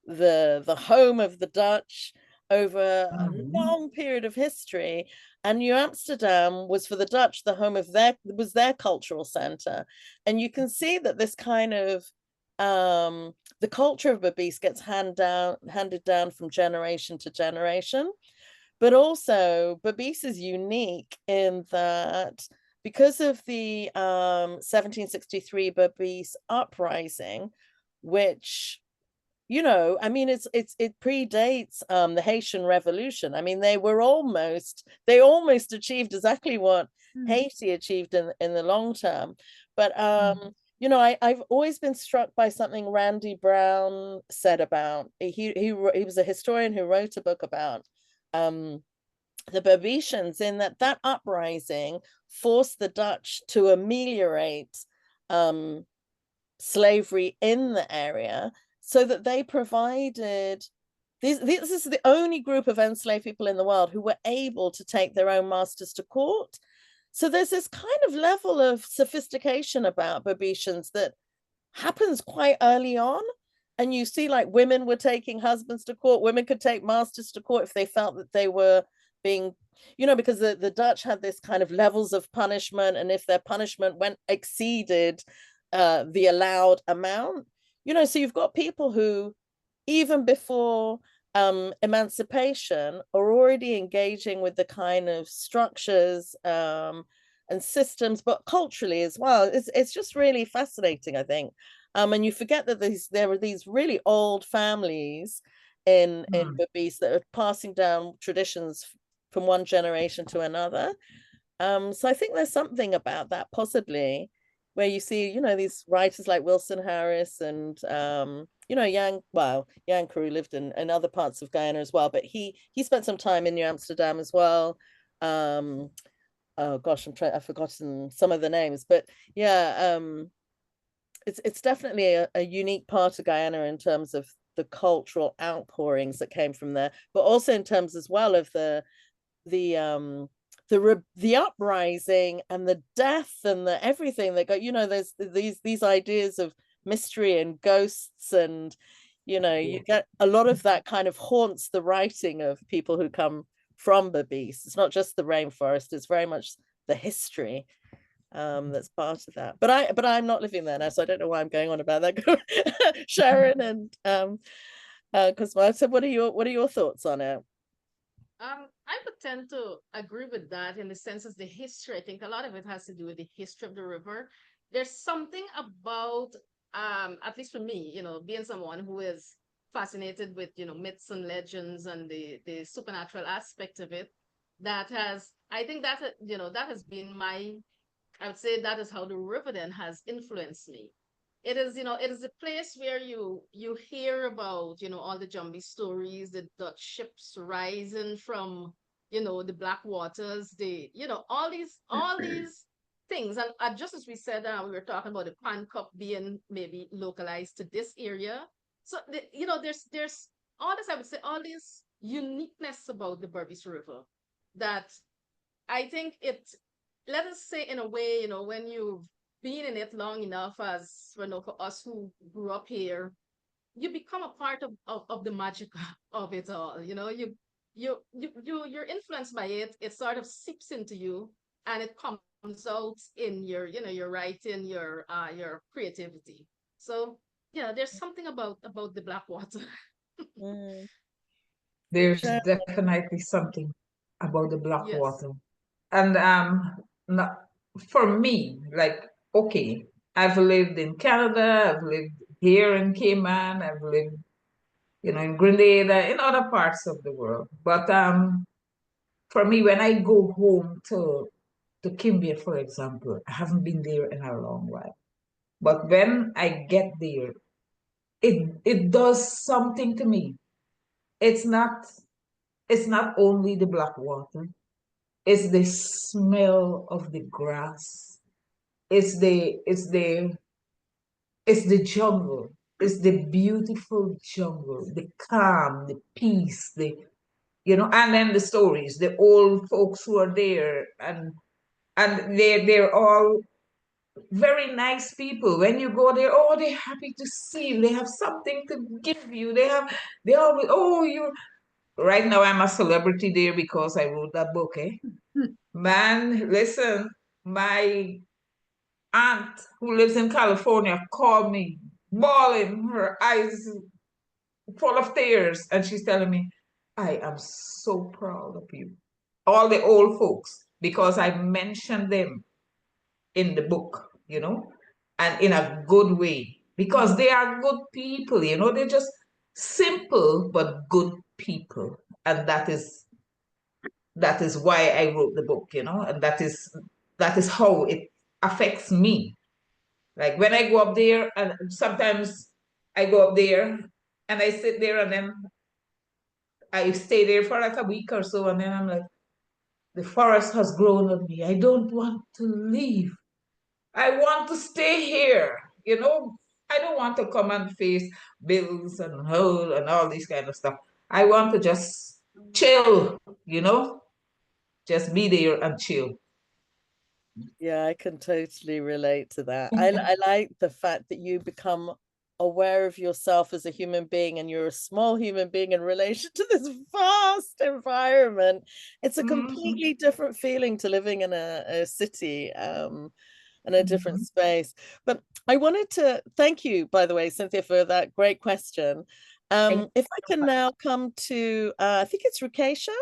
the home of the Dutch over a long period of history, and New Amsterdam was for the Dutch the home of their cultural center, and you can see that this kind of the culture of Berbice gets handed down from generation to generation. But also Berbice is unique in that because of the 1763 Berbice uprising, which, I mean, it predates the Haitian Revolution. I mean, they almost achieved exactly what Haiti achieved in the long term. But I've always been struck by something Randy Brown said about he was a historian who wrote a book about the Berbicians, in that uprising forced the Dutch to ameliorate slavery in the area so that they provided this is the only group of enslaved people in the world who were able to take their own masters to court. So there's this kind of level of sophistication about Berbicians that happens quite early on. And you see, like, women were taking husbands to court. Women could take masters to court if they felt that they were being you know, because the Dutch had this kind of levels of punishment, and if their punishment exceeded the allowed amount, you know, so you've got people who, even before emancipation, are already engaging with the kind of structures and systems, but culturally as well. It's just really fascinating, I think. And you forget that there are these really old families in Berbice that are passing down traditions from one generation to another. So I think there's something about that, possibly, where you see, you know, these writers like Wilson Harris and you know, Jan Carew lived in other parts of Guyana as well, but he spent some time in New Amsterdam as well. Oh gosh, I've forgotten some of the names, but yeah, it's definitely a unique part of Guyana in terms of the cultural outpourings that came from there, but also in terms as well of the uprising and the death and the everything that got, you know, there's these ideas of mystery and ghosts, and you know, you get a lot of that kind of haunts the writing of people who come from Berbice. It's not just the rainforest, it's very much the history that's part of that. But I'm not living there now, so I don't know why I'm going on about that. Sharon and Cosmata, what are your thoughts on it? I would tend to agree with that in the sense of the history. I think a lot of it has to do with the history of the river. There's something about, at least for me, you know, being someone who is fascinated with, you know, myths and legends and the supernatural aspect of it, I think that, you know, that has been I would say that is how the river then has influenced me. It is, you know, it is a place where you hear about, you know, all the Jumbie stories, the Dutch ships rising from, you know, the black waters, you know, all these things. And just as we said, we were talking about the Pan Cup being maybe localized to this area. So, you know, there's all this, I would say, all this uniqueness about the Berbice River that I think let us say in a way, you know, when you've been in it long enough, as you know, for us who grew up here, you become a part of the magic of it all. You know, you're influenced by it. It sort of seeps into you, and it comes out in your, you know, your writing, your creativity. So yeah, there's something about the black water. There's Sure. definitely something about the black Yes. water. And not, for me, like, okay, I've lived in Canada, I've lived here in Cayman, I've lived, you know, in Grenada, in other parts of the world. But for me, when I go home to Kimbia, for example, I haven't been there in a long while. But when I get there, it does something to me. It's not only the black water, it's the smell of the grass. It's the jungle. It's the beautiful jungle, the calm, the peace, you know, and then the stories, the old folks who are there, and they're all very nice people. When you go there, oh, they're happy to see you. They have something to give you. They always, oh, you. Right now, I'm a celebrity there because I wrote that book, eh? Man, listen, my aunt who lives in California called me, bawling, her eyes full of tears, and she's telling me, I am so proud of you. All the old folks, because I mentioned them in the book, you know, and in a good way, because they are good people, you know, they're just simple but good people. And that is why I wrote the book, you know, and that is how it affects me. Like when I go up there, and sometimes I go up there and I sit there and then I stay there for like a week or so, and then I'm like, the forest has grown on me. I don't want to leave. I want to stay here, you know. I don't want to come and face bills and hole and all this kind of stuff. I want to just chill, you know, just be there and chill. Yeah, I can totally relate to that. I like the fact that you become aware of yourself as a human being, and you're a small human being in relation to this vast environment. It's a completely different feeling to living in a city, in a different space. But I wanted to thank you, by the way, Cynthia, for that great question. If I can now come to, I think it's Rukesha.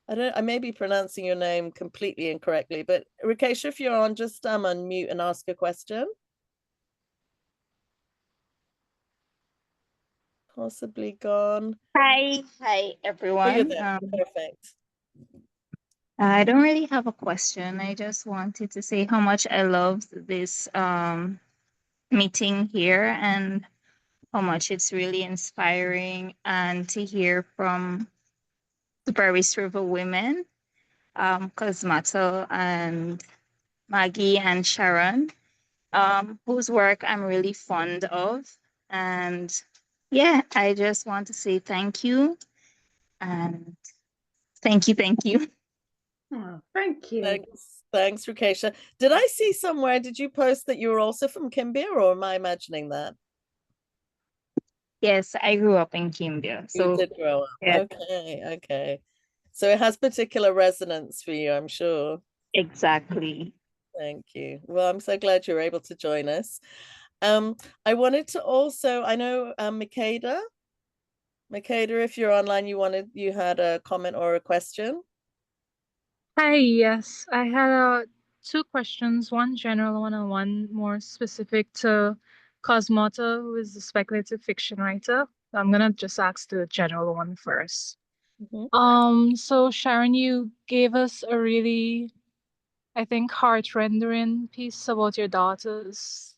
I may be pronouncing your name completely incorrectly, but Rukesha, if you're on, just unmute and ask a question. Possibly gone. Hi Oh, you're everyone. there. Perfect. I don't really have a question. I just wanted to say how much I loved this meeting here and how much it's really inspiring, and to hear from the Berbice River women, Cosmata and Maggie and Sharon, whose work I'm really fond of. And yeah, I just want to say thank you and thank you, thank you. Oh, thank you. Thanks, Rukesha. Did I see somewhere, did you post that you were also from Kimbia, or am I imagining that? Yes, I grew up in Kimbia. You So did grow up. yeah, Okay. So it has particular resonance for you, I'm sure. exactly. Thank you. Well, I'm so glad you're able to join us. I wanted to also, I know Makeda, if you're online, you had a comment or a question. Hi, yes. I had two questions, one general one and one more specific to Cosmata, who is a speculative fiction writer. I'm gonna just ask the general one first. So Sharon, you gave us a really, I think, heart-rendering piece about your daughters,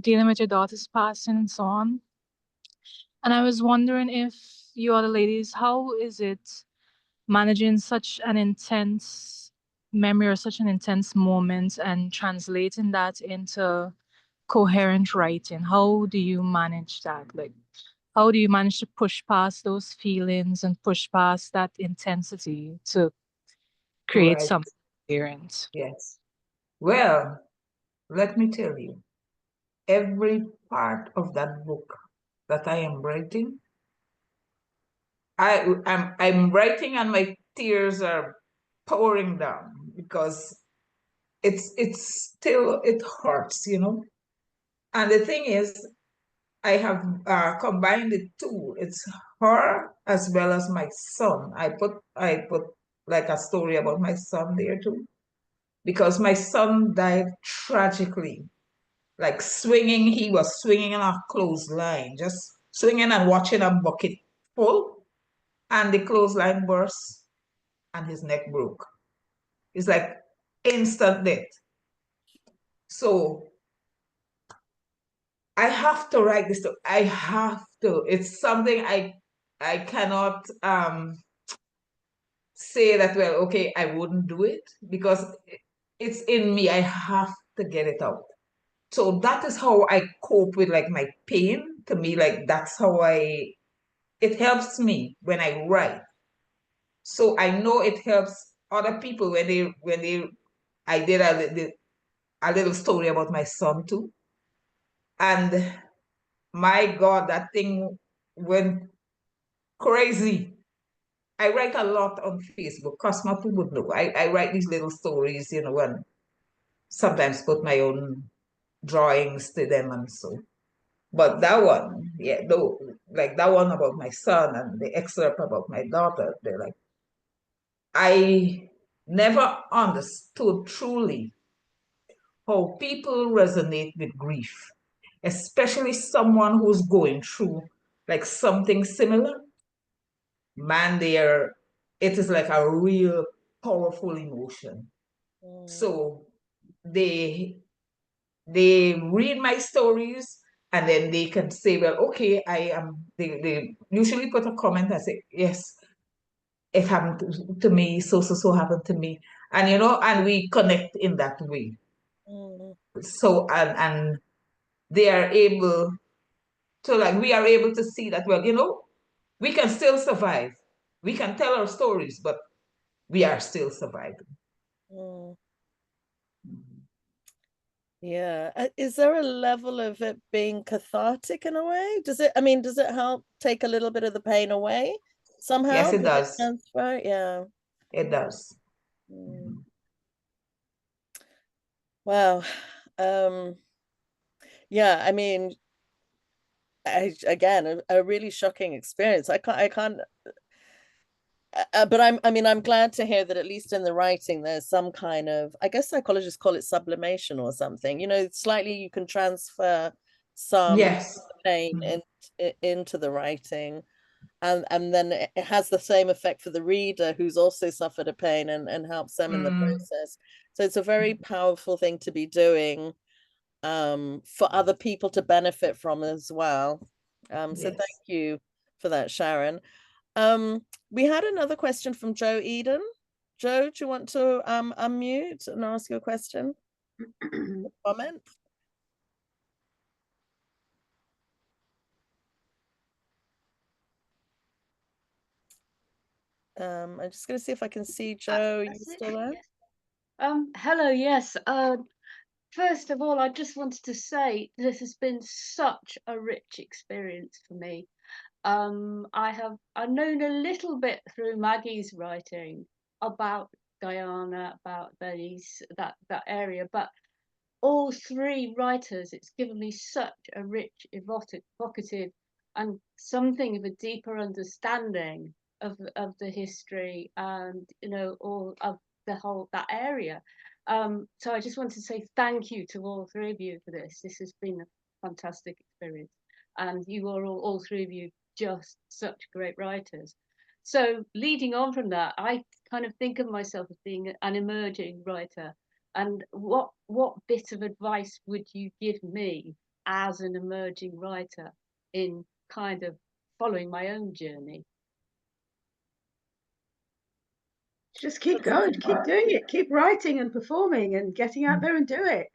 dealing with your daughter's passing and so on. And I was wondering if you other ladies, how is it managing such an intense memory or such an intense moment and translating that into coherent writing? How do you manage that? Like, how do you manage to push past those feelings and push past that intensity to create Right. something coherent? Yes. Well, let me tell you, every part of that book that I am writing, I'm writing and my tears are pouring down because it's still, it hurts, you know. And the thing is, I have combined the two. It's her as well as my son. I put like a story about my son there too, because my son died tragically, like swinging. He was swinging on a clothesline, just swinging and watching a bucket full, and the clothesline burst and his neck broke. It's like instant death. So I have to write this. I have to. It's something I cannot say that, well, okay, I wouldn't do it, because it's in me. I have to get it out. So that is how I cope with like my pain. To me, like that's how it helps me when I write. So I know it helps other people when they I did a little story about my son too. And my God, that thing went crazy. I write a lot on Facebook. Cosmata would know. I write these little stories, you know, and sometimes put my own drawings to them and so. But that one, yeah, though, like that one about my son and the excerpt about my daughter, they're like, I never understood truly how people resonate with grief, especially someone who's going through like something similar. Man, it is like a real powerful emotion. So they read my stories, and then they can say, well, okay, they usually put a comment and say, yes, it happened to me, so happened to me. And you know, and we connect in that way. So and they are able to, like, we are able to see that, well, you know, we can still survive. We can tell our stories, but we are still surviving. Yeah. Is there a level of it being cathartic in a way? Does it, I mean, does it help take a little bit of the pain away somehow? Yes, it Does it does. transfer? Yeah. It does. Mm. Wow. Um, yeah, I mean, again, a really shocking experience. I can't, but I mean, I'm glad to hear that at least in the writing, there's some kind of, I guess psychologists call it sublimation or something, you know, slightly you can transfer some Yes. pain into the writing. And then it has the same effect for the reader who's also suffered a pain and helps them in the process. So it's a very powerful thing to be doing for other people to benefit from as well. So Yes. thank you for that, Sharon. We had another question from Joe Eden. Joe, do you want to unmute and ask your question? Comment? I'm just going to see if I can see Joe. You still there? Yes. Hello, yes. First of all, I just wanted to say this has been such a rich experience for me. I've known a little bit through Maggie's writing about Guyana, about that area, but all three writers, it's given me such a rich, evocative, and something of a deeper understanding of the history and all of the whole that area. So I just want to say thank you to all three of you for this. This has been a fantastic experience, and you are all three of you just such great writers. So leading on from that, I kind of think of myself as being an emerging writer. And what bit of advice would you give me as an emerging writer in kind of following my own journey? Just keep going, keep doing it, keep writing and performing and getting out there and do it.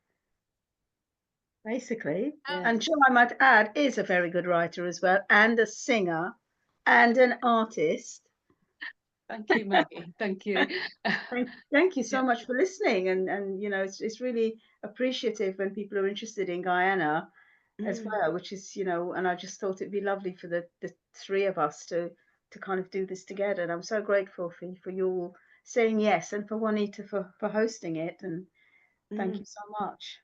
Basically. Yeah. And Joe, I might add, is a very good writer as well, and a singer and an artist. Thank you, Maggie. Thank you. Thank you so much for listening. And it's really appreciative when people are interested in Guyana as well, which is, and I just thought it'd be lovely for the three of us to kind of do this together. And I'm so grateful for you all saying yes, and for Juanita for hosting it. And thank you so much.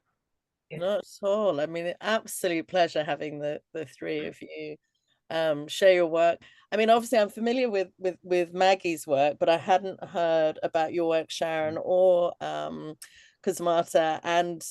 Not at all. I mean, absolute pleasure having the three of you share your work. I mean, obviously I'm familiar with Maggie's work, but I hadn't heard about your work, Sharon, or Cosmata. And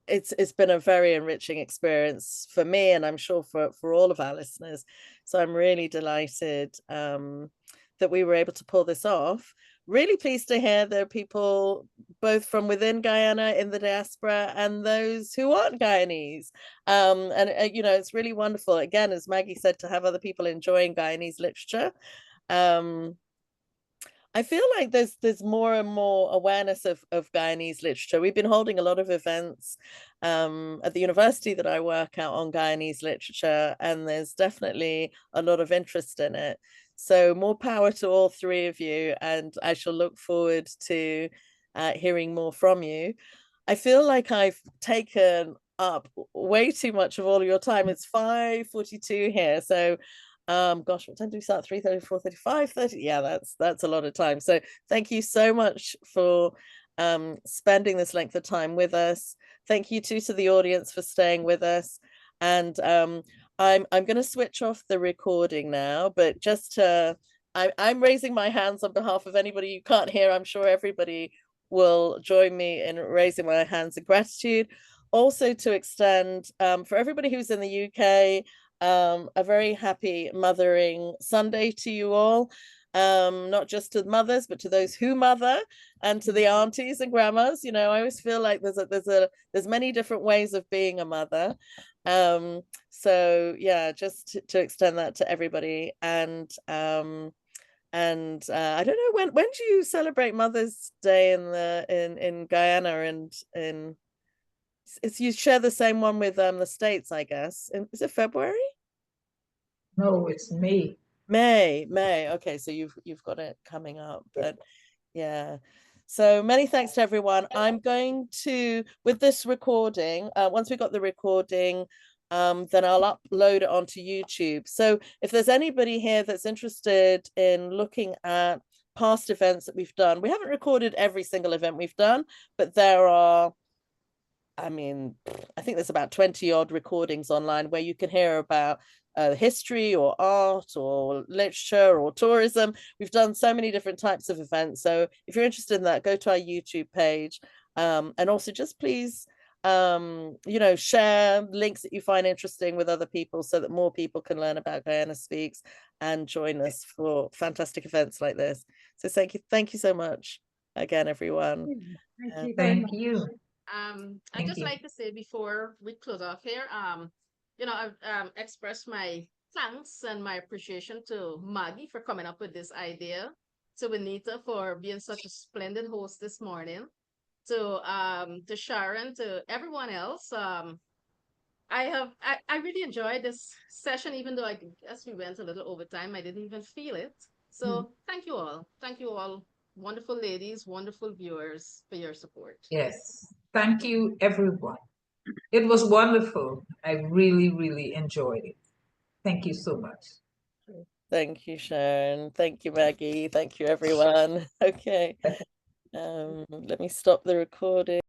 it's been a very enriching experience for me, and I'm sure for all of our listeners. So I'm really delighted that we were able to pull this off. Really pleased to hear there are people both from within Guyana in the diaspora and those who aren't Guyanese. And it's really wonderful, again, as Maggie said, to have other people enjoying Guyanese literature. I feel like there's more and more awareness of Guyanese literature. We've been holding a lot of events at the university that I work at on Guyanese literature, and there's definitely a lot of interest in it. So more power to all three of you, and I shall look forward to hearing more from you. I feel like I've taken up way too much of all of your time. It's 5:42 here, so gosh, what time do we start? 3:30, 4:30, 5:30. Yeah, that's a lot of time. So thank you so much for spending this length of time with us. Thank you too to the audience for staying with us. And I'm going to switch off the recording now, but just to I'm raising my hands on behalf of anybody you can't hear. I'm sure everybody will join me in raising my hands in gratitude. Also to extend for everybody who's in the UK, a very happy Mothering Sunday to you all. Not just to mothers, but to those who mother, and to the aunties and grandmas. I always feel like there's many different ways of being a mother. So yeah, just to extend that to everybody. And I don't know, when do you celebrate Mother's Day in Guyana, and in you share the same one with the States, I guess. Is it February? No, it's May. May. Okay, so you've got it coming up, but yeah. So many thanks to everyone. I'm going to, with this recording, once we got the recording, then I'll upload it onto YouTube. So if there's anybody here that's interested in looking at past events that we've done, we haven't recorded every single event we've done, but there are, I mean, I think there's about 20 odd recordings online where you can hear about history or art or literature or tourism. We've done so many different types of events. So if you're interested in that, go to our YouTube page. And also just please, you know, share links that you find interesting with other people so that more people can learn about Guyana Speaks and join us for fantastic events like this. So thank you so much again, everyone. Thank you very much. Thank you. I'd just like to say before we close off here, you know, I've expressed my thanks and my appreciation to Maggie for coming up with this idea, to Anita for being such a splendid host this morning, to Sharon, to everyone else. I really enjoyed this session, even though I guess we went a little over time. I didn't even feel it. So thank you all. Thank you all. Wonderful ladies, wonderful viewers, for your support. Yes. Thank you, everyone. It was wonderful. I really, really enjoyed it. Thank you so much. Thank you, Sharon. Thank you, Maggie. Thank you, everyone. Okay. Let me stop the recording.